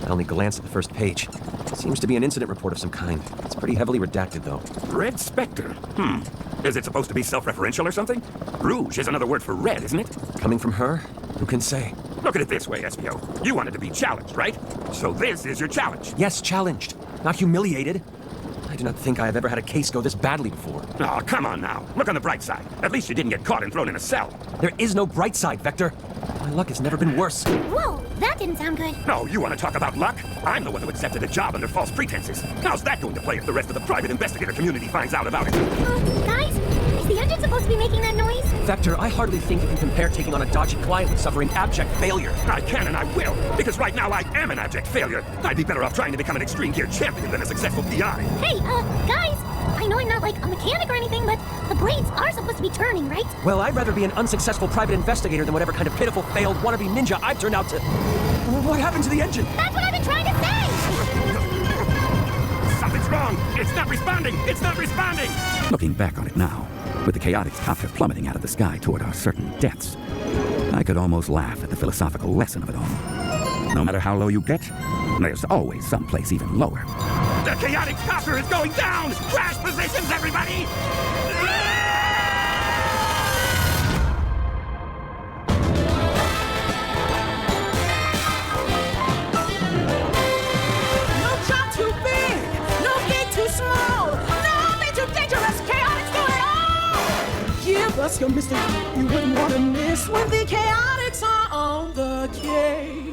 I only glanced at the first page. Seems to be an incident report of some kind. It's pretty heavily redacted, though. Red Spectre? Is it supposed to be self-referential or something? Rouge is another word for red, isn't it? Coming from her? Who can say? Look at it this way, Espio. You wanted to be challenged, right? So this is your challenge. Yes, challenged. Not humiliated. I do not think I have ever had a case go this badly before. Oh, come on now. Look on the bright side. At least you didn't get caught and thrown in a cell. There is no bright side, Vector. My luck has never been worse. Whoa, that didn't sound good. No, you want to talk about luck? I'm the one who accepted a job under false pretenses. How's that going to play if the rest of the private investigator community finds out about it? Guys, is the engine supposed to be making that noise? Vector, I hardly think you can compare taking on a dodgy client with suffering abject failure. I can and I will, because right now I am an abject failure. I'd be better off trying to become an extreme gear champion than a successful PI. Hey, guys, I know I'm not like a mechanic or anything, but the blades are supposed to be turning, right? Well, I'd rather be an unsuccessful private investigator than whatever kind of pitiful, failed, wannabe ninja I've turned out to... What happened to the engine? That's what I've been trying to say! Something's wrong! It's not responding! It's not responding! Looking back on it now, with the Chaotix copter plummeting out of the sky toward our certain depths, I could almost laugh at the philosophical lesson of it all. No matter how low you get, there's always someplace even lower. The Chaotix copter is going down! Crash positions, everybody! No job too big, no gate too small, no bit too dangerous, Chaotix do it all! Give us your mystery you wouldn't want to miss when the Chaotix are on the case.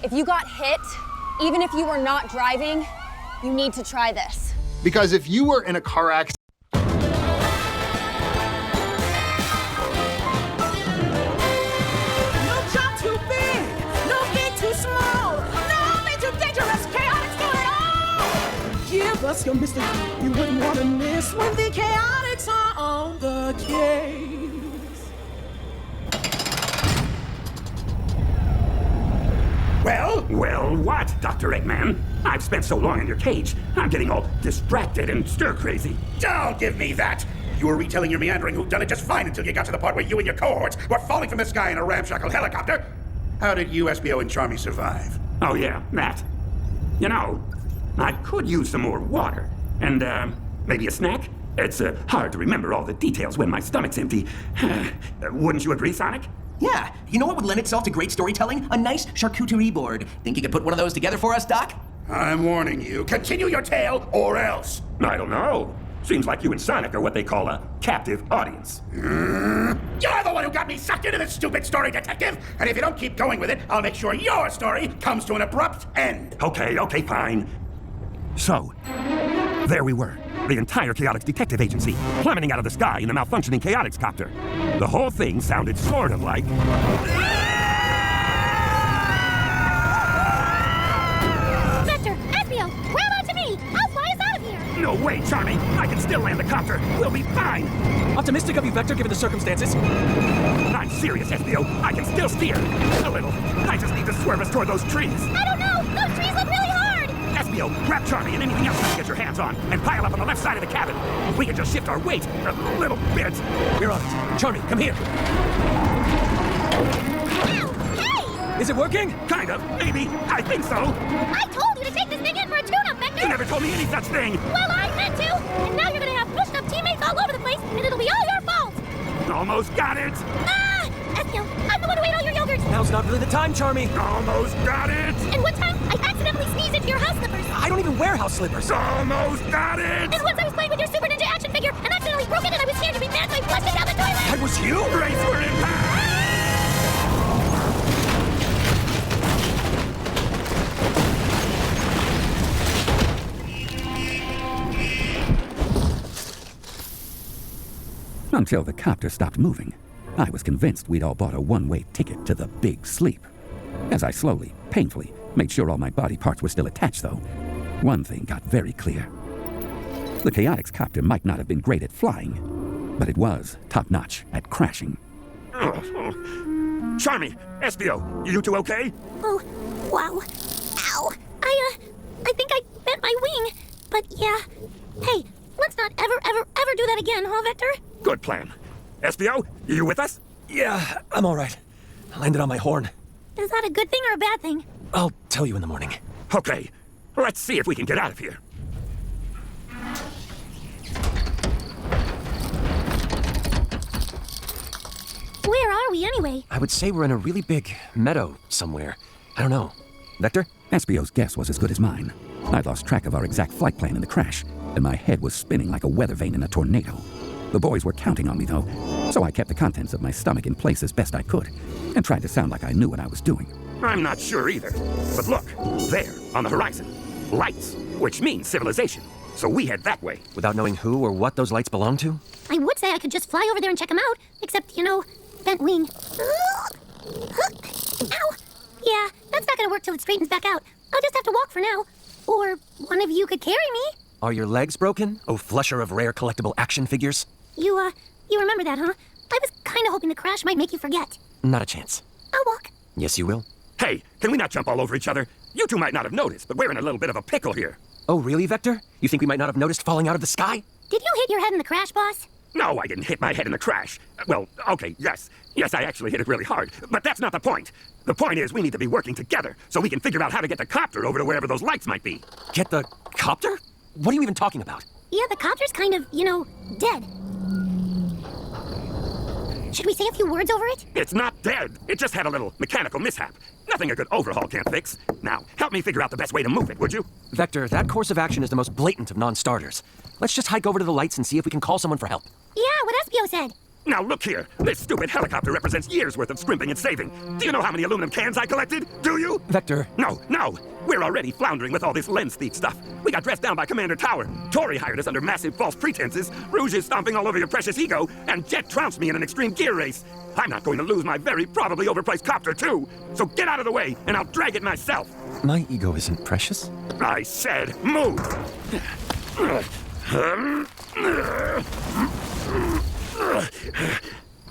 If you got hit, even if you were not driving, you need to try this. Because if you were in a car accident, No job too big, no gate too small, no bit too dangerous, Chaotix do it all! Give us your mystery you wouldn't want to miss when the Chaotix are on the case. Well, what, Dr. Eggman? I've spent so long in your cage, I'm getting all distracted and stir-crazy. Don't give me that! You were retelling your meandering whodunit just fine until you got to the part where you and your cohorts were falling from the sky in a ramshackle helicopter. How did you, SBO, and Charmy survive? Oh yeah, that. You know, I could use some more water. And, maybe a snack? It's hard to remember all the details when my stomach's empty. Wouldn't you agree, Sonic? Yeah, you know what would lend itself to great storytelling? A nice charcuterie board. Think you could put one of those together for us, Doc? I'm warning you. Continue your tale, or else. I don't know. Seems like you and Sonic are what they call a captive audience. You're the one who got me sucked into this stupid story, Detective! And if you don't keep going with it, I'll make sure your story comes to an abrupt end. Okay, fine. So, there we were. The entire Chaotix detective agency, plummeting out of the sky in the malfunctioning Chaotix copter. The whole thing sounded sort of like... Vector, Espio, grab onto me! I'll fly us out of here! No way, Charmy! I can still land the copter! We'll be fine! Optimistic of you, Vector, given the circumstances. I'm serious, SBO. I can still steer. A little. I just need to swerve us toward those trees. I don't know! Those trees look really hard! SBO, grab Charmy and anything else you can get your hands on, and pile up on the left side of the cabin. We can just shift our weight a little bit. We're on it. Charmy, come here. Ow! Hey! Is it working? Kind of. Maybe. I think so. I told you to take this thing in for a tune-up, Vector! You never told me any such thing. Well, I meant to! And now you're gonna have pushed up teammates all over the place, and it'll be all your fault! Almost got it. Ah! Espio, I'm the one who ate all your yogurt! Now's not really the time, Charmy. Almost got it. And one time, I accidentally sneezed into your house slippers! I don't even wear house slippers. Almost got it. And once I was playing with your Super Ninja action figure and accidentally broke it and I was scared to be mad, so I flushed it down the toilet! That was you? Race for impact. Until the copter stopped moving, I was convinced we'd all bought a one-way ticket to the big sleep. As I slowly, painfully, made sure all my body parts were still attached, though, one thing got very clear. The Chaotix copter might not have been great at flying, but it was top-notch at crashing. Charmy, SBO, you two okay? Oh, wow. Ow. I think I bent my wing. But yeah. Hey, let's not ever do that again, huh, Vector? Good plan. SBO, you with us? Yeah, I'm all right. I landed on my horn. Is that a good thing or a bad thing? I'll tell you in the morning. Okay, let's see if we can get out of here. Where are we anyway? I would say we're in a really big meadow somewhere. I don't know. Vector? SBO's guess was as good as mine. I lost track of our exact flight plan in the crash, and my head was spinning like a weather vane in a tornado. The boys were counting on me, though, so I kept the contents of my stomach in place as best I could, and tried to sound like I knew what I was doing. I'm not sure either, but look, there, on the horizon, lights, which means civilization. so we head that way. Without knowing who or what those lights belong to? I would say I could just fly over there and check them out, except, bent wing. Ow! Yeah, that's not gonna work till it straightens back out. I'll just have to walk for now. Or one of you could carry me. Are your legs broken? Oh, flusher of rare collectible action figures? You remember that, huh? I was kinda hoping the crash might make you forget. Not a chance. I'll walk. Yes, you will. Hey, can we not jump all over each other? You two might not have noticed, but we're in a little bit of a pickle here. Oh, really, Vector? You think we might not have noticed falling out of the sky? Did you hit your head in the crash, boss? No, I didn't hit my head in the crash. Well, okay, yes. Yes, I actually hit it really hard. But that's not the point. The point is we need to be working together so we can figure out how to get the copter over to wherever those lights might be. Get the copter? What are you even talking about? Yeah, the copter's kind of, dead. Should we say a few words over it? It's not dead. It just had a little mechanical mishap. Nothing a good overhaul can't fix. Now, help me figure out the best way to move it, would you? Vector, that course of action is the most blatant of non-starters. Let's just hike over to the lights and see if we can call someone for help. Yeah, what Espio said. Now look here. This stupid helicopter represents years' worth of scrimping and saving. Do you know how many aluminum cans I collected? Do you? Vector. No. We're already floundering with all this lens thief stuff. We got dressed down by Commander Tower. Tori hired us under massive false pretenses. Rouge is stomping all over your precious ego. And Jet trounced me in an extreme gear race. I'm not going to lose my very probably overpriced copter, too. So get out of the way, and I'll drag it myself. My ego isn't precious. I said move.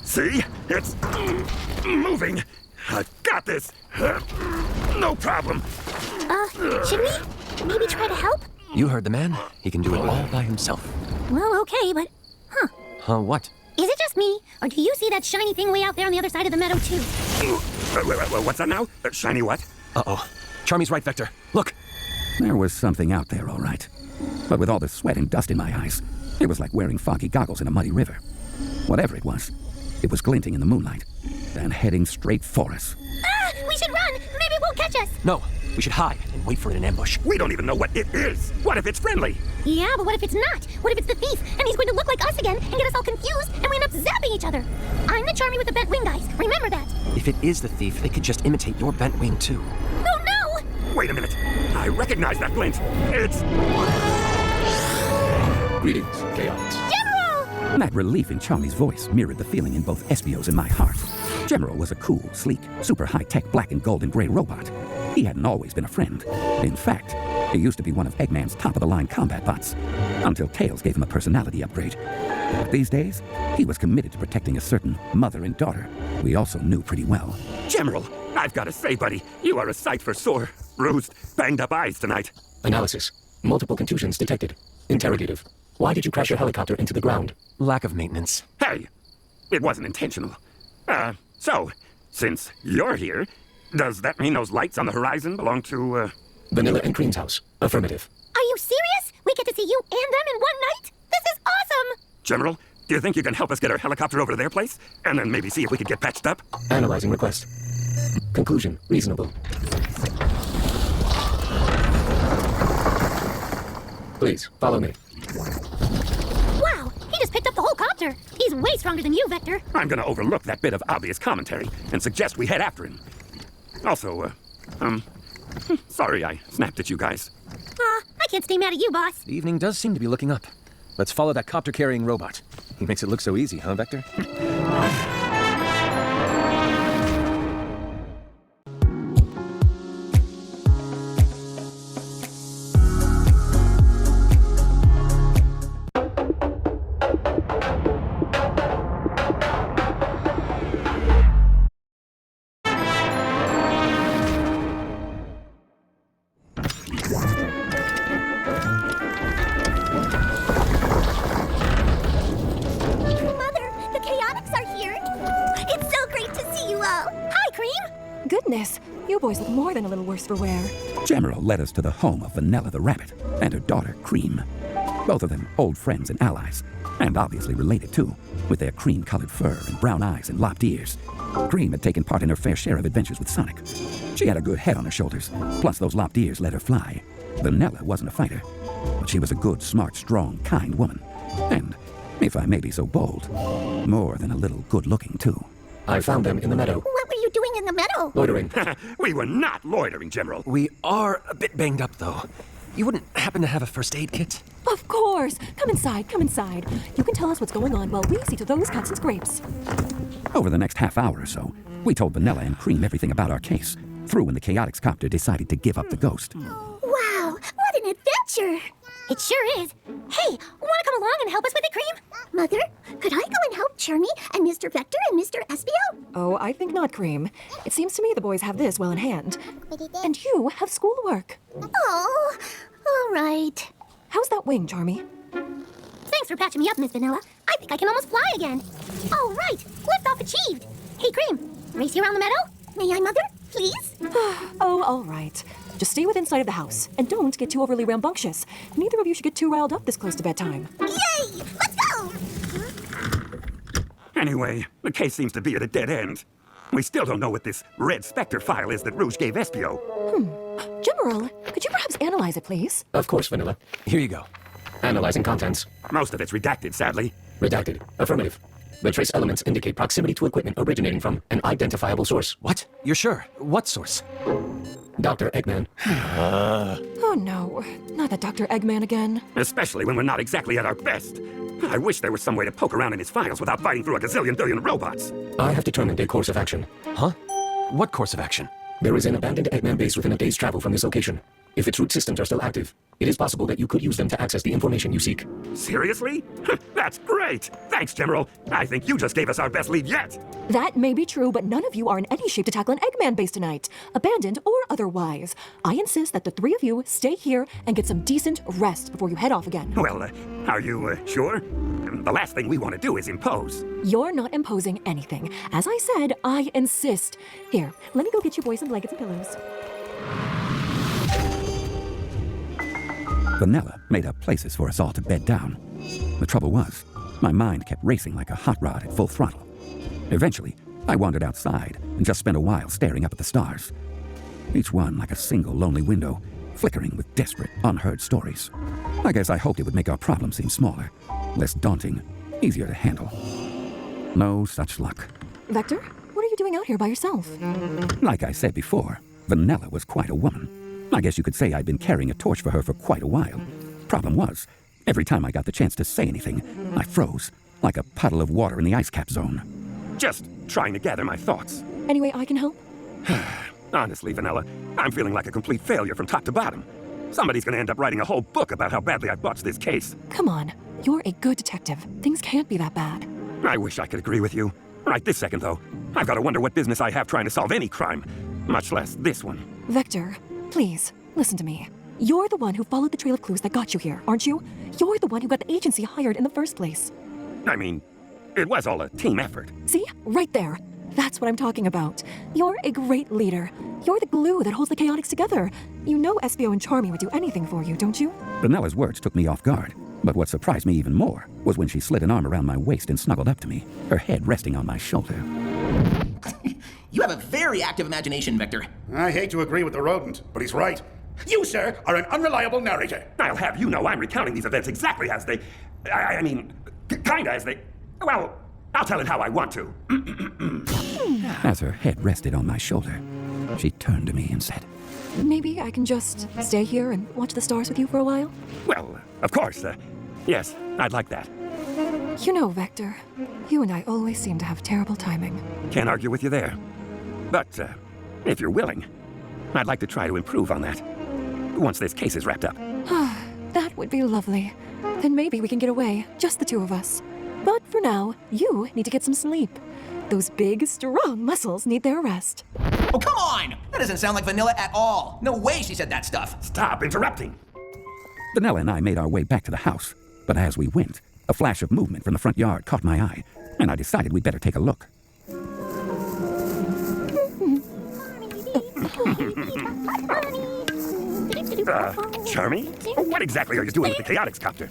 See? It's moving. I've got this. No problem. Should we maybe try to help? You heard the man. He can do it all by himself. Well, okay, but... What? Is it just me, or do you see that shiny thing way out there on the other side of the meadow, too? What's that now? Shiny what? Uh-oh. Charmy's right, Vector. Look! There was something out there, all right. But with all the sweat and dust in my eyes, it was like wearing foggy goggles in a muddy river. Whatever it was glinting in the moonlight and heading straight for us. We should run! Maybe it won't catch us! No, we should hide and wait for it in ambush. We don't even know what it is. What if it's friendly? Yeah, but what if it's not? What if it's the thief, and he's going to look like us again and get us all confused, and we end up zapping each other? I'm the Charmy with the bent wing, guys. Remember that. If it is the thief, they could just imitate your bent wing, too. Oh, no! Wait a minute. I recognize that glint. It's... Greetings, Chaotix. That relief in Charmy's voice mirrored the feeling in both Espio's and my heart. General was a cool, sleek, super high-tech black and gold and gray robot. He hadn't always been a friend. In fact, he used to be one of Eggman's top-of-the-line combat bots, until Tails gave him a personality upgrade. But these days, he was committed to protecting a certain mother and daughter we also knew pretty well. General, I've got to say, buddy, you are a sight for sore, bruised, banged-up eyes tonight. Analysis. Multiple contusions detected. Interrogative. Why did you crash your helicopter into the ground? Lack of maintenance. Hey, it wasn't intentional. So, since you're here, does that mean those lights on the horizon belong to, Vanilla and Cream's house. Affirmative. Are you serious? We get to see you and them in one night? This is awesome! General, do you think you can help us get our helicopter over to their place? And then maybe see if we could get patched up? Analyzing request. Conclusion. Reasonable. Please, follow me. Wow, he just picked up the whole copter. He's way stronger than you, Vector. I'm gonna overlook that bit of obvious commentary and suggest we head after him. Also, sorry I snapped at you guys. I can't stay mad at you, boss. The evening does seem to be looking up. Let's follow that copter-carrying robot. He makes it look so easy, huh, Vector? You boys look more than a little worse for wear. General led us to the home of Vanilla the rabbit and her daughter, Cream. Both of them old friends and allies, and obviously related too, with their cream-colored fur and brown eyes and lopped ears. Cream had taken part in her fair share of adventures with Sonic. She had a good head on her shoulders, plus those lopped ears let her fly. Vanilla wasn't a fighter, but she was a good, smart, strong, kind woman. And, if I may be so bold, more than a little good-looking too. I found them in the meadow. What were you doing in the meadow? Loitering. We were not loitering, General. We are a bit banged up, though. you wouldn't happen to have a first aid kit? Of course! Come inside, come inside. You can tell us what's going on while we see to those cuts and scrapes. Over the next half hour or so, we told Vanilla and Cream everything about our case, through when the Chaotix copter decided to give up the ghost. Wow, what an adventure! It sure is. Hey, wanna come along and help us with it, Cream? Mother, could I go and help Charmy and Mr. Vector and Mr. Espio? Oh, I think not, Cream. It seems to me the boys have this well in hand. And you have schoolwork. Oh, all right. How's that wing, Charmy? Thanks for patching me up, Miss Vanilla. I think I can almost fly again. All right, liftoff achieved. Hey, Cream, race you around the meadow? May I, Mother? Please? Oh, all right. Just stay within sight of the house, and don't get too overly rambunctious. Neither of you should get too riled up this close to bedtime. Yay! Let's go! Anyway, the case seems to be at a dead end. We still don't know what this Red Spectre file is that Rouge gave Espio. General, could you perhaps analyze it, please? Of course, Vanilla. Here you go. Analyzing contents. Most of it's redacted, sadly. Redacted. Affirmative. The trace elements indicate proximity to equipment originating from an identifiable source. What? You're sure? What source? Dr. Eggman. Oh no, not that Dr. Eggman again. Especially when we're not exactly at our best. I wish there was some way to poke around in his files without fighting through a gazillion billion robots. I have determined a course of action. Huh? What course of action? There is an abandoned Eggman base within a day's travel from this location. If its root systems are still active, it is possible that you could use them to access the information you seek. Seriously? That's great! Thanks, General. I think you just gave us our best lead yet. That may be true, but none of you are in any shape to tackle an Eggman base tonight, abandoned or otherwise. I insist that the three of you stay here and get some decent rest before you head off again. Well, are you sure? The last thing we want to do is impose. You're not imposing anything. As I said, I insist. Here, let me go get you boys some blankets and pillows. Vanilla made up places for us all to bed down. The trouble was, my mind kept racing like a hot rod at full throttle. Eventually, I wandered outside and just spent a while staring up at the stars. Each one like a single lonely window, flickering with desperate, unheard stories. I guess I hoped it would make our problem seem smaller, less daunting, easier to handle. No such luck. Vector, what are you doing out here by yourself? Like I said before, Vanilla was quite a woman. I guess you could say I'd been carrying a torch for her for quite a while. Problem was, every time I got the chance to say anything, I froze, like a puddle of water in the ice cap zone. Just trying to gather my thoughts. Any way I can help? Honestly, Vanilla, I'm feeling like a complete failure from top to bottom. Somebody's gonna end up writing a whole book about how badly I botched this case. Come on, you're a good detective. Things can't be that bad. I wish I could agree with you. Right this second, though, I've got to wonder what business I have trying to solve any crime, much less this one. Vector, please, listen to me. You're the one who followed the trail of clues that got you here, aren't you? You're the one who got the agency hired in the first place. I mean, it was all a team effort. See? Right there. That's what I'm talking about. You're a great leader. You're the glue that holds the Chaotix together. You know Espio and Charmy would do anything for you, don't you? Vanilla's words took me off guard, but what surprised me even more was when she slid an arm around my waist and snuggled up to me, her head resting on my shoulder. You have a very active imagination, Vector. I hate to agree with the rodent, but he's right. You, sir, are an unreliable narrator. I'll have you know I'm recounting these events exactly as they... I mean, kinda as they... Well, I'll tell it how I want to. As her head rested on my shoulder, she turned to me and said, Maybe I can just stay here and watch the stars with you for a while? Well, of course. Yes, I'd like that. You know, Vector, you and I always seem to have terrible timing. Can't argue with you there. But, if you're willing, I'd like to try to improve on that. Once this case is wrapped up. That would be lovely. Then maybe we can get away, just the two of us. But for now, you need to get some sleep. Those big, strong muscles need their rest. Oh, come on! That doesn't sound like Vanilla at all. No way she said that stuff. Stop interrupting. Vanilla and I made our way back to the house, but as we went, a flash of movement from the front yard caught my eye, and I decided we'd better take a look. Charmy? What exactly are you doing with the Chaotix copter?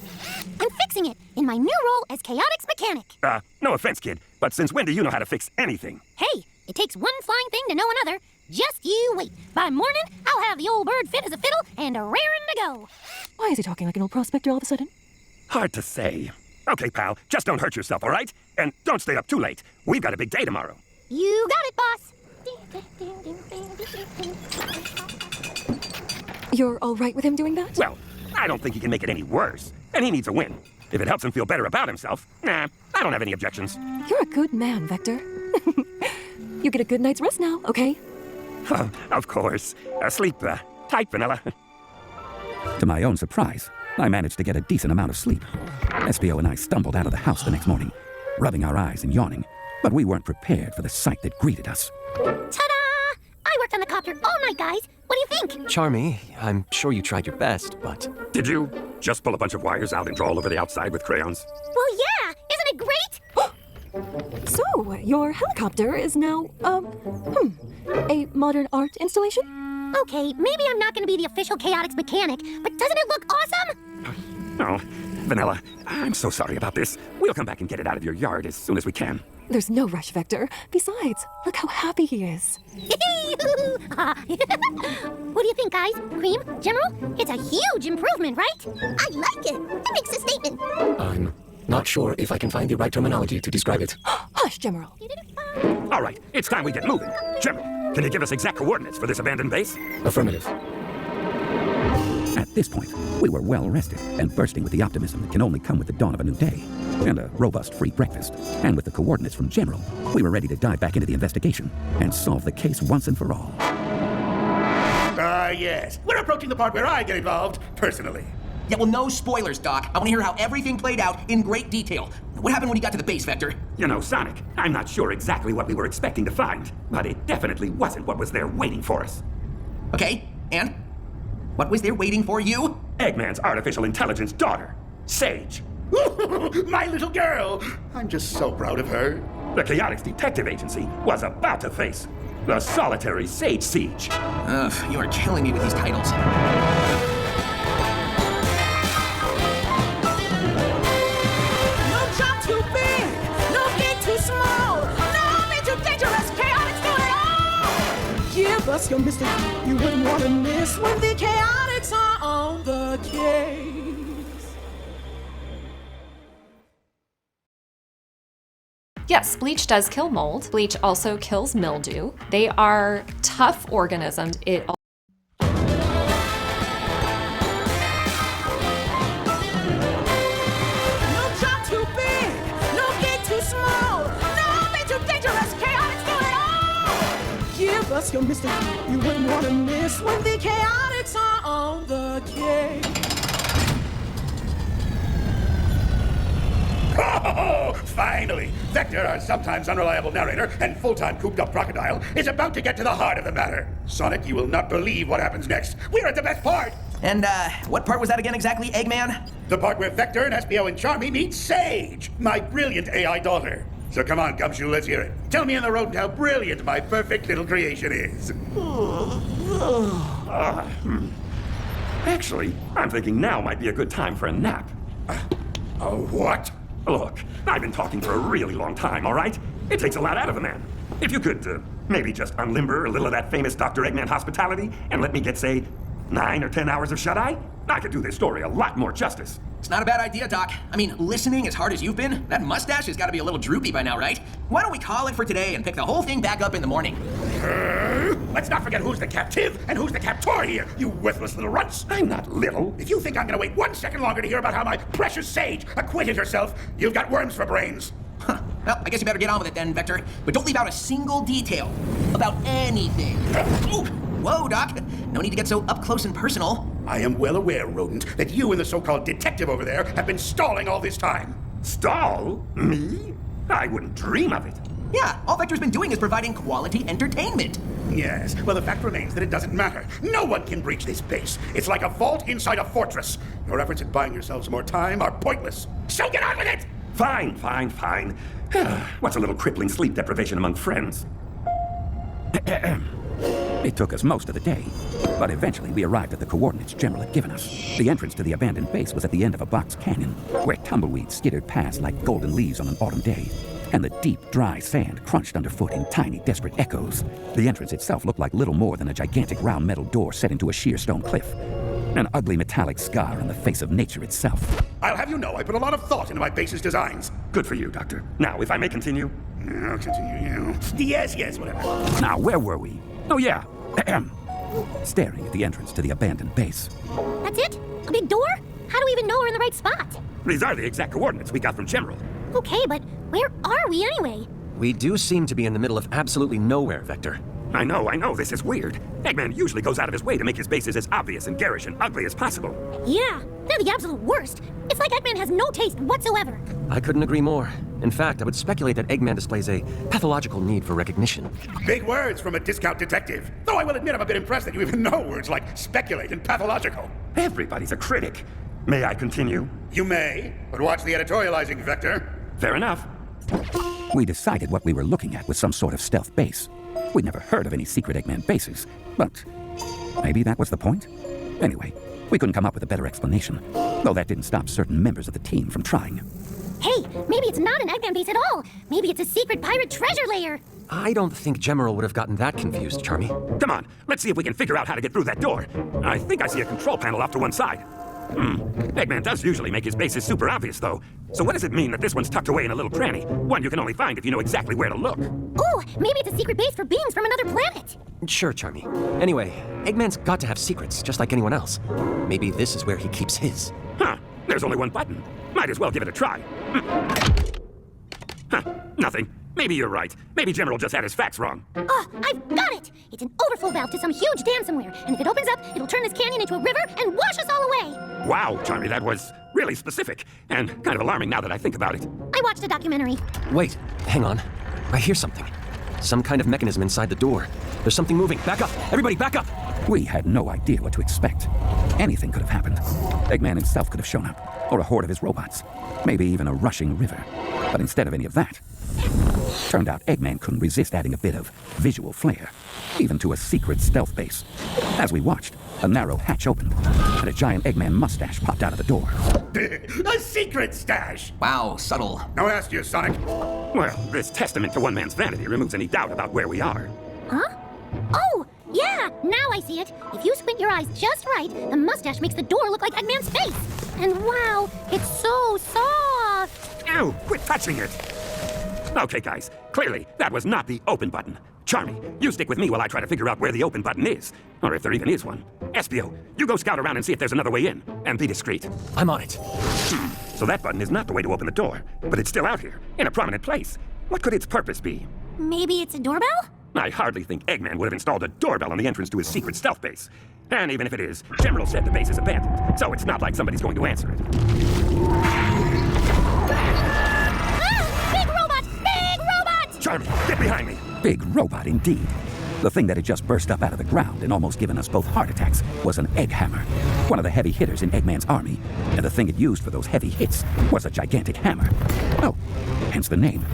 I'm fixing it in my new role as Chaotix mechanic. No offense, kid, but since when do you know how to fix anything? Hey, it takes one flying thing to know another. Just you wait. By morning, I'll have the old bird fit as a fiddle and raring to go. Why is he talking like an old prospector all of a sudden? Hard to say. Okay, pal, just don't hurt yourself, all right? And don't stay up too late. We've got a big day tomorrow. You got it, boss. You're all right with him doing that? Well, I don't think he can make it any worse. And he needs a win. If it helps him feel better about himself, nah, I don't have any objections. You're a good man, Vector. You get a good night's rest now, okay? Of course. Sleep tight, Vanilla. To my own surprise, I managed to get a decent amount of sleep. Espio and I stumbled out of the house the next morning, rubbing our eyes and yawning, but we weren't prepared for the sight that greeted us. Ta-da! I worked on the copter all night, guys. What do you think? Charmy, I'm sure you tried your best, but... Did you just pull a bunch of wires out and draw all over the outside with crayons? Well, yeah! Isn't it great? So, your helicopter is now, a modern art installation? Okay, maybe I'm not going to be the official Chaotix mechanic, but doesn't it look awesome? Oh, Vanilla, I'm so sorry about this. We'll come back and get it out of your yard as soon as we can. There's no rush, Vector. Besides, look how happy he is. What do you think, guys? Cream? General? It's a huge improvement, right? I like it. It makes a statement. I'm not sure if I can find the right terminology to describe it. Hush, General. All right, it's time we get moving. General, can you give us exact coordinates for this abandoned base? Affirmative. At this point, we were well rested and bursting with the optimism that can only come with the dawn of a new day, and a robust free breakfast. And with the coordinates from General, we were ready to dive back into the investigation and solve the case once and for all. Yes. We're approaching the part where I get involved, personally. Yeah, well, no spoilers, Doc. I want to hear how everything played out in great detail. What happened when you got to the base, Vector? You know, Sonic, I'm not sure exactly what we were expecting to find, but it definitely wasn't what was there waiting for us. Okay, and? What was there waiting for you? Eggman's artificial intelligence daughter, Sage. My little girl! I'm just so proud of her. The Chaotix Detective Agency was about to face the solitary Sage Siege. Ugh, you are killing me with these titles. No job too big, no gate too small, no bit too dangerous, Chaotix do it all! Give us your mystery you wouldn't want to miss when the Chaotix are on the case. Yes, bleach does kill mold. Bleach also kills mildew. They are tough organisms. No job too big, no gate too small, no bit too dangerous, Chaotix do it all! Give us your mystery you wouldn't want to miss when the Chaotix are on the case. Oh, finally! Vector, our sometimes unreliable narrator and full-time cooped-up crocodile, is about to get to the heart of the matter. Sonic, you will not believe what happens next. We're at the best part! And, what part was that again exactly, Eggman? The part where Vector and Espio and Charmy meet Sage, my brilliant AI daughter. So come on, Gumshoe, let's hear it. Tell me in the rodent how brilliant my perfect little creation is. Actually, I'm thinking now might be a good time for a nap. What? Look, I've been talking for a really long time, all right? It takes a lot out of a man. If you could, maybe just unlimber a little of that famous Dr. Eggman hospitality and let me get, say, 9 or 10 hours of shut-eye, I could do this story a lot more justice. It's not a bad idea, Doc. I mean, listening as hard as you've been, that mustache has got to be a little droopy by now, right? Why don't we call it for today and pick the whole thing back up in the morning? Let's not forget who's the captive and who's the captor here, you worthless little runts. I'm not little. If you think I'm gonna wait 1 second longer to hear about how my precious Sage acquitted herself, you've got worms for brains. Huh. Well, I guess you better get on with it then, Vector. But don't leave out a single detail about anything. Ooh. Whoa, Doc. No need to get so up close and personal. I am well aware, Rodent, that you and the so-called detective over there have been stalling all this time. Stall? Me? I wouldn't dream of it. Yeah, all Vector's been doing is providing quality entertainment. Yes, well, the fact remains that it doesn't matter. No one can breach this base. It's like a vault inside a fortress. Your efforts at buying yourselves more time are pointless. So get on with it! Fine. What's a little crippling sleep deprivation among friends? It took us most of the day, but eventually we arrived at the coordinates General had given us. The entrance to the abandoned base was at the end of a box canyon, where tumbleweeds skittered past like golden leaves on an autumn day, and the deep, dry sand crunched underfoot in tiny, desperate echoes. The entrance itself looked like little more than a gigantic round metal door set into a sheer stone cliff. An ugly metallic scar on the face of nature itself. I'll have you know I put a lot of thought into my base's designs. Good for you, Doctor. Now, if I may continue? I'll continue, Yes, whatever. Now, where were we? Oh, yeah. staring at the entrance to the abandoned base. That's it? A big door? How do we even know we're in the right spot? These are the exact coordinates we got from General. Okay, but where are we anyway? We do seem to be in the middle of absolutely nowhere, Vector. I know, this is weird. Eggman usually goes out of his way to make his bases as obvious and garish and ugly as possible. Yeah, they're the absolute worst. It's like Eggman has no taste whatsoever. I couldn't agree more. In fact, I would speculate that Eggman displays a pathological need for recognition. Big words from a discount detective. Though I will admit I'm a bit impressed that you even know words like speculate and pathological. Everybody's a critic. May I continue? You may, but watch the editorializing, Vector. Fair enough. We decided what we were looking at was some sort of stealth base. We'd never heard of any secret Eggman bases, but maybe that was the point? Anyway, we couldn't come up with a better explanation, though that didn't stop certain members of the team from trying. Hey, maybe it's not an Eggman base at all. Maybe it's a secret pirate treasure lair. I don't think Gemerald would have gotten that confused, Charmy. Come on, let's see if we can figure out how to get through that door. I think I see a control panel off to one side. Eggman does usually make his bases super obvious, though. So what does it mean that this one's tucked away in a little cranny? One you can only find if you know exactly where to look. Ooh, maybe it's a secret base for beings from another planet. Sure, Charmy. Anyway, Eggman's got to have secrets, just like anyone else. Maybe this is where he keeps his. Huh, there's only one button. Might as well give it a try. Huh, nothing. Maybe you're right. Maybe General just had his facts wrong. Oh, I've got it! It's an overflow valve to some huge dam somewhere, and if it opens up, it'll turn this canyon into a river and wash us all away! Wow, Charmy, that was really specific, and kind of alarming now that I think about it. I watched a documentary. Wait, hang on. I hear something. Some kind of mechanism inside the door. There's something moving. Back up! Everybody, back up! We had no idea what to expect. Anything could have happened. Eggman himself could have shown up, or a horde of his robots. Maybe even a rushing river. But instead of any of that, turned out Eggman couldn't resist adding a bit of visual flair, even to a secret stealth base. As we watched, a narrow hatch opened, and a giant Eggman mustache popped out of the door. A secret stash! Wow, subtle. No asked you, Sonic. Well, this testament to one man's vanity removes any doubt about where we are. Huh? Oh, yeah, now I see it. If you squint your eyes just right, the mustache makes the door look like Eggman's face. And wow, it's so soft. Ew, quit touching it. Okay, guys, clearly that was not the open button. Charmy, you stick with me while I try to figure out where the open button is, or if there even is one. Espio, you go scout around and see if there's another way in, and be discreet. I'm on it. So that button is not the way to open the door, but it's still out here, in a prominent place. What could its purpose be? Maybe it's a doorbell? I hardly think Eggman would have installed a doorbell on the entrance to his secret stealth base. And even if it is, General said the base is abandoned, so it's not like somebody's going to answer it. Big robot! Big robot! Charmy, get behind me! Big robot indeed. The thing that had just burst up out of the ground and almost given us both heart attacks was an egg hammer, one of the heavy hitters in Eggman's army, and the thing it used for those heavy hits was a gigantic hammer. Oh, hence the name.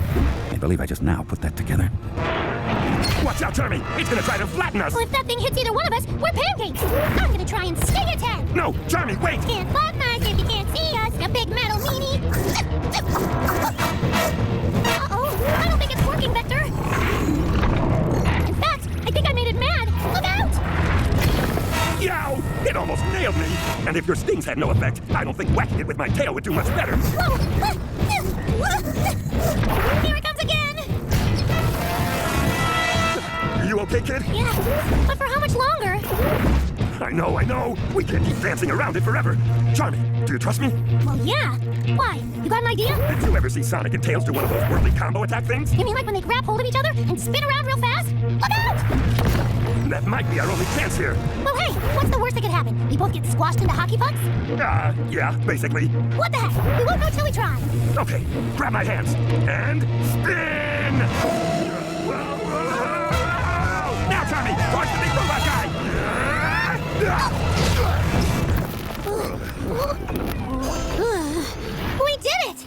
I believe I just now put that together. Watch out, Charmy! It's gonna try to flatten us! Well, if that thing hits either one of us, we're pancakes! I'm gonna try and sting its head! No! Charmy, wait! Can't flatten us if you can't see us, you big metal meanie! Uh-oh, I don't think it's working, Vector! In fact, I think I made it mad! Look out! Yow! It almost nailed me! And if your stings had no effect, I don't think whacking it with my tail would do much better! Here it comes again! You okay, kid? Yeah, but for how much longer? I know. We can't keep dancing around it forever. Charmy, do you trust me? Well, yeah. Why? You got an idea? Did you ever see Sonic and Tails do one of those worldly combo attack things? You mean like when they grab hold of each other and spin around real fast? Look out! That might be our only chance here. Well, hey, what's the worst that could happen? We both get squashed into hockey pucks? Yeah, basically. What the heck? We won't know till we try. Okay, grab my hands and spin! Now, Tommy, towards the big robot guy! We did it!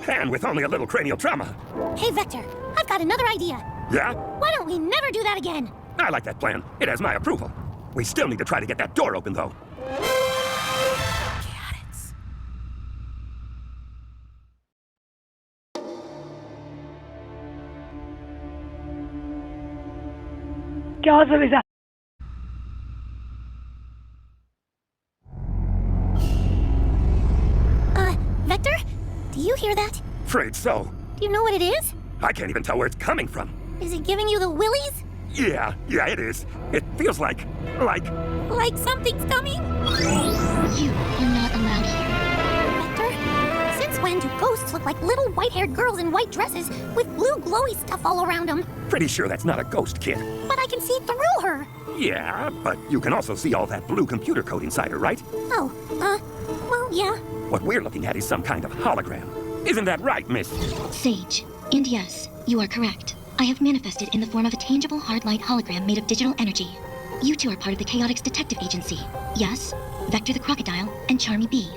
And with only a little cranial trauma. Hey, Vector, I've got another idea. Yeah? Why don't we never do that again? I like that plan. It has my approval. We still need to try to get that door open, though. Chaotix. Gaza is at. Vector? Do you hear that? Afraid so. Do you know what it is? I can't even tell where it's coming from. Is it giving you the willies? Yeah, it is. It feels like... Like something's coming? You are not allowed here. Vector, since when do ghosts look like little white-haired girls in white dresses with blue glowy stuff all around them? Pretty sure that's not a ghost, kid. But I can see through her. Yeah, but you can also see all that blue computer code inside her, right? Oh, well, yeah. What we're looking at is some kind of hologram. Isn't that right, Miss? Sage. And yes, you are correct. I have manifested in the form of a tangible hard light hologram made of digital energy. You two are part of the Chaotix Detective Agency. Yes, Vector the Crocodile and Charmy B.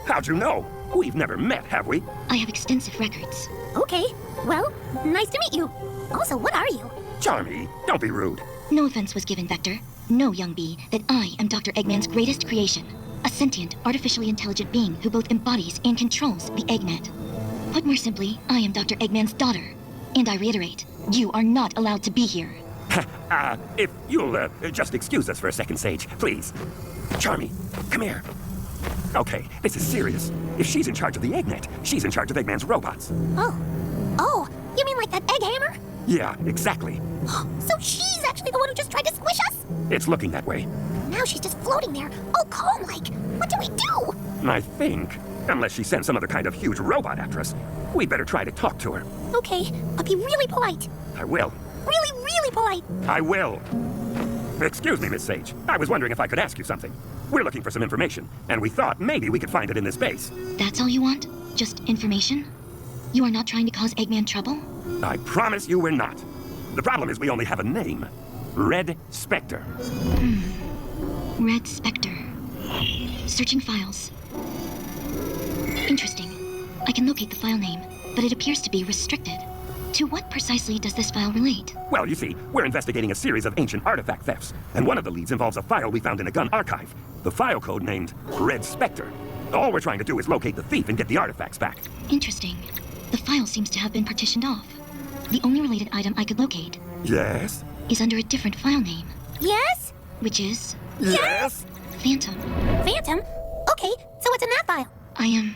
How'd you know? We've never met, have we? I have extensive records. Okay, well, nice to meet you. Also, what are you? Charmy, don't be rude. No offense was given, Vector. Know, young bee, that I am Dr. Eggman's greatest creation. A sentient, artificially intelligent being who both embodies and controls the Eggnet. Put more simply, I am Dr. Eggman's daughter. And I reiterate, you are not allowed to be here. If you'll just excuse us for a second, Sage, please. Charmy, come here. Okay, this is serious. If she's in charge of the Eggnet, she's in charge of Eggman's robots. Oh, you mean like that egg hammer? Yeah, exactly. So she's actually the one who just tried to squish us? It's looking that way. Now she's just floating there, all calm-like. What do we do? I think, unless she sends some other kind of huge robot after us, we'd better try to talk to her. Okay, I'll be really polite. I will. Really, really polite. I will. Excuse me, Miss Sage. I was wondering if I could ask you something. We're looking for some information, and we thought maybe we could find it in this base. That's all you want? Just information? You are not trying to cause Eggman trouble? I promise you we're not. The problem is we only have a name. Red Spectre. Red Spectre. Searching files. Interesting. I can locate the file name, but it appears to be restricted. To what precisely does this file relate? Well, you see, we're investigating a series of ancient artifact thefts, and one of the leads involves a file we found in a gun archive. The file code named Red Spectre. All we're trying to do is locate the thief and get the artifacts back. Interesting. The file seems to have been partitioned off. The only related item I could locate... Yes? ...is under a different file name. Yes? Which is... Yes? Phantom. Phantom? Okay, so what's in that file? I am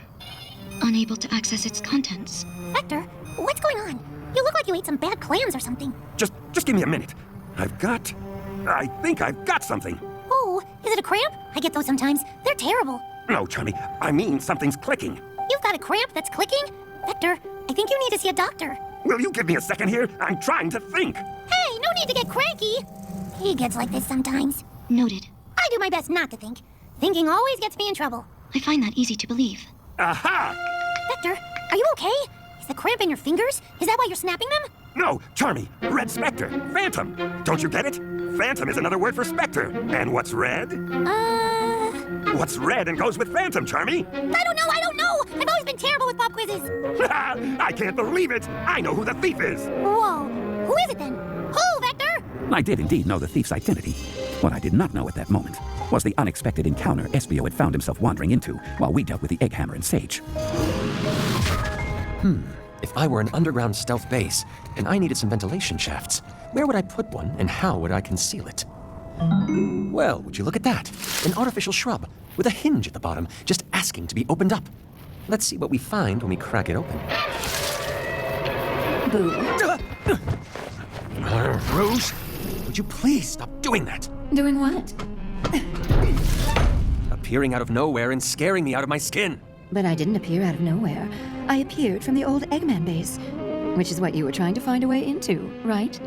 unable to access its contents. Vector, what's going on? You look like you ate some bad clams or something. Just give me a minute. I think I've got something. Oh, is it a cramp? I get those sometimes. They're terrible. No, Charmy, I mean something's clicking. You've got a cramp that's clicking? Vector, I think you need to see a doctor. Will you give me a second here? I'm trying to think. Hey, no need to get cranky. He gets like this sometimes. Noted. I do my best not to think. Thinking always gets me in trouble. I find that easy to believe. Aha! Vector, are you okay? Is the cramp in your fingers? Is that why you're snapping them? No, Charmy, Red Spectre, Phantom. Don't you get it? Phantom is another word for Spectre. And what's red? What's red and goes with Phantom, Charmy? I don't know! I've always been terrible with pop quizzes. I can't believe it! I know who the thief is! Whoa, who is it then? Who, Vector? I did indeed know the thief's identity. What I did not know at that moment was the unexpected encounter Espio had found himself wandering into while we dealt with the Egg Hammer and Sage. If I were an underground stealth base, and I needed some ventilation shafts, where would I put one, and how would I conceal it? Well, would you look at that? An artificial shrub, with a hinge at the bottom, just asking to be opened up. Let's see what we find when we crack it open. Boo. Rose, would you please stop doing that? Doing what? Appearing out of nowhere and scaring me out of my skin. But I didn't appear out of nowhere. I appeared from the old Eggman base, which is what you were trying to find a way into, right?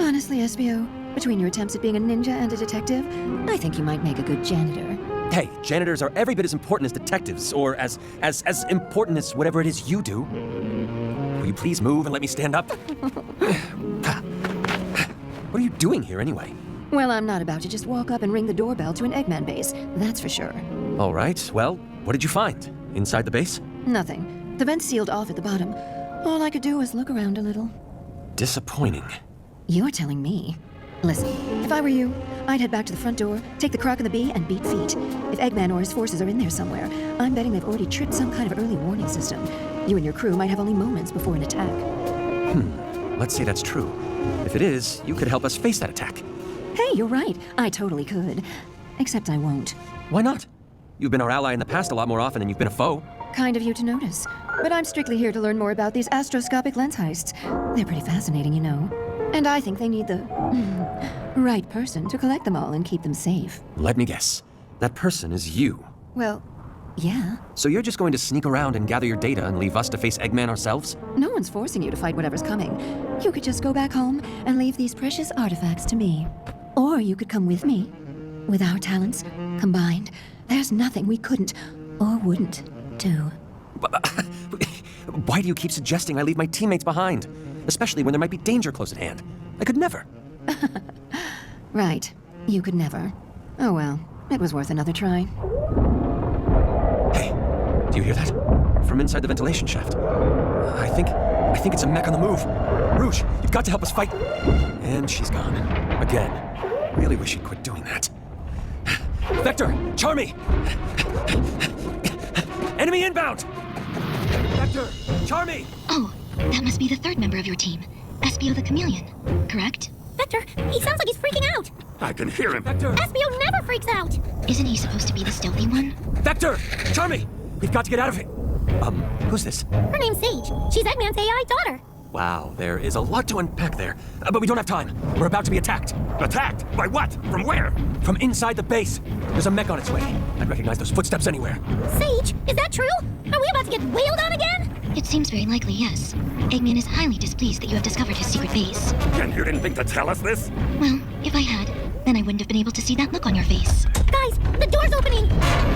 Honestly, Espio, between your attempts at being a ninja and a detective, I think you might make a good janitor. Hey, janitors are every bit as important as detectives, or as important as whatever it is you do. Will you please move and let me stand up? What are you doing here anyway? Well, I'm not about to just walk up and ring the doorbell to an Eggman base, that's for sure. All right, well, what did you find? Inside the base? Nothing. The vent's sealed off at the bottom. All I could do was look around a little. Disappointing. You're telling me. Listen, if I were you, I'd head back to the front door, take the croc and the bee, and beat feet. If Eggman or his forces are in there somewhere, I'm betting they've already tripped some kind of early warning system. You and your crew might have only moments before an attack. Let's say that's true. If it is, you could help us face that attack. Hey, you're right. I totally could. Except I won't. Why not? You've been our ally in the past a lot more often than you've been a foe. Kind of you to notice. But I'm strictly here to learn more about these astroscopic lens heists. They're pretty fascinating, you know. And I think they need the right person to collect them all and keep them safe. Let me guess. That person is you. Well, yeah. So you're just going to sneak around and gather your data and leave us to face Eggman ourselves? No one's forcing you to fight whatever's coming. You could just go back home and leave these precious artifacts to me. Or you could come with me. With our talents combined, there's nothing we couldn't or wouldn't do. Why do you keep suggesting I leave my teammates behind? Especially when there might be danger close at hand. I could never. Right. You could never. Oh well, it was worth another try. Hey, do you hear that? From inside the ventilation shaft. I think it's a mech on the move. Rouge, you've got to help us fight. And she's gone. Again. Really wish she'd quit doing that. Vector, Charmy! Enemy inbound! Vector, Charmy! Oh, that must be the third member of your team, Espio the Chameleon, correct? Vector, he sounds like he's freaking out. I can hear him. Vector! Espio never freaks out. Isn't he supposed to be the stealthy one? Vector! Charmy! We've got to get out of here. Who's this? Her name's Sage. She's Eggman's AI daughter. Wow, there is a lot to unpack there. But we don't have time. We're about to be attacked. Attacked? By what? From where? From inside the base. There's a mech on its way. I'd recognize those footsteps anywhere. Sage, is that true? Are we about to get whaled on again? It seems very likely, yes. Eggman is highly displeased that you have discovered his secret base. And you didn't think to tell us this? Well, if I had, then I wouldn't have been able to see that look on your face. Guys, the door's opening!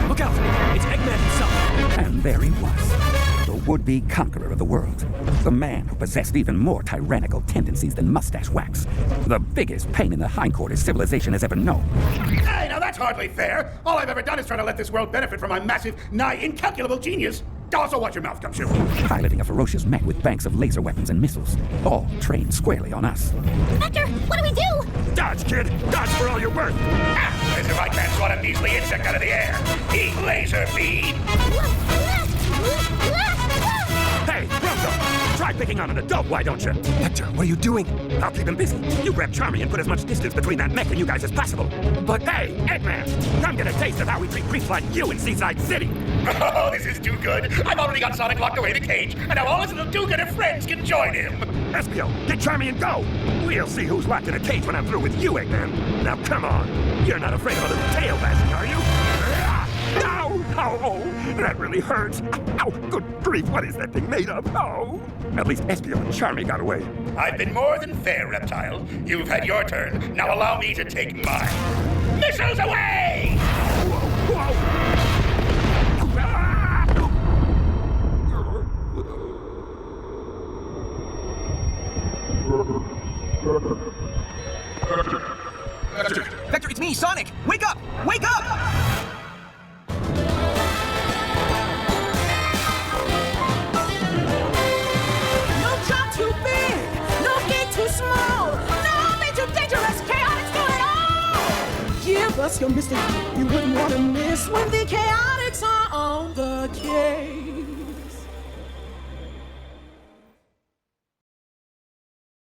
Look out! It's Eggman himself! And there he was. The would-be conqueror of the world. The man who possessed even more tyrannical tendencies than mustache wax. The biggest pain in the hindquarters civilization has ever known. Hey, now that's hardly fair. All I've ever done is try to let this world benefit from my massive, nigh incalculable genius. Also watch your mouth, Gumshoe. Piloting a ferocious mech with banks of laser weapons and missiles. All trained squarely on us. Vector, what do we do? Dodge, kid! Dodge for all you're worth! As if I can't swat a measly insect out of the air. Eat laser feed! Hey, Bronco! Try picking on an adult, why don't you? Vector, what are you doing? I'll keep him busy. You grab Charmy and put as much distance between that mech and you guys as possible. But hey, Eggman! Come get a taste of how we treat creeps like you in Seaside City! Oh, this is too good. I've already got Sonic locked away in a cage, and now all his little do-gooder friends can join him. Espio, get Charmy and go! We'll see who's locked in a cage when I'm through with you, Eggman. Now come on. You're not afraid of a little tail bashing, are you? Ow! Oh, that really hurts. Ow! Good grief, what is that thing made of? Oh! At least Espio and Charmy got away. I've been more than fair, Reptile. You've had your turn. Now allow me to take mine. Missiles away! Whoa! Whoa! Vector, it's me, Sonic! Wake up! Wake up! No job too big, no gate too small, no bit too dangerous, Chaotix do it all! Give us your mystic you wouldn't want to miss when the Chaotix are on the case.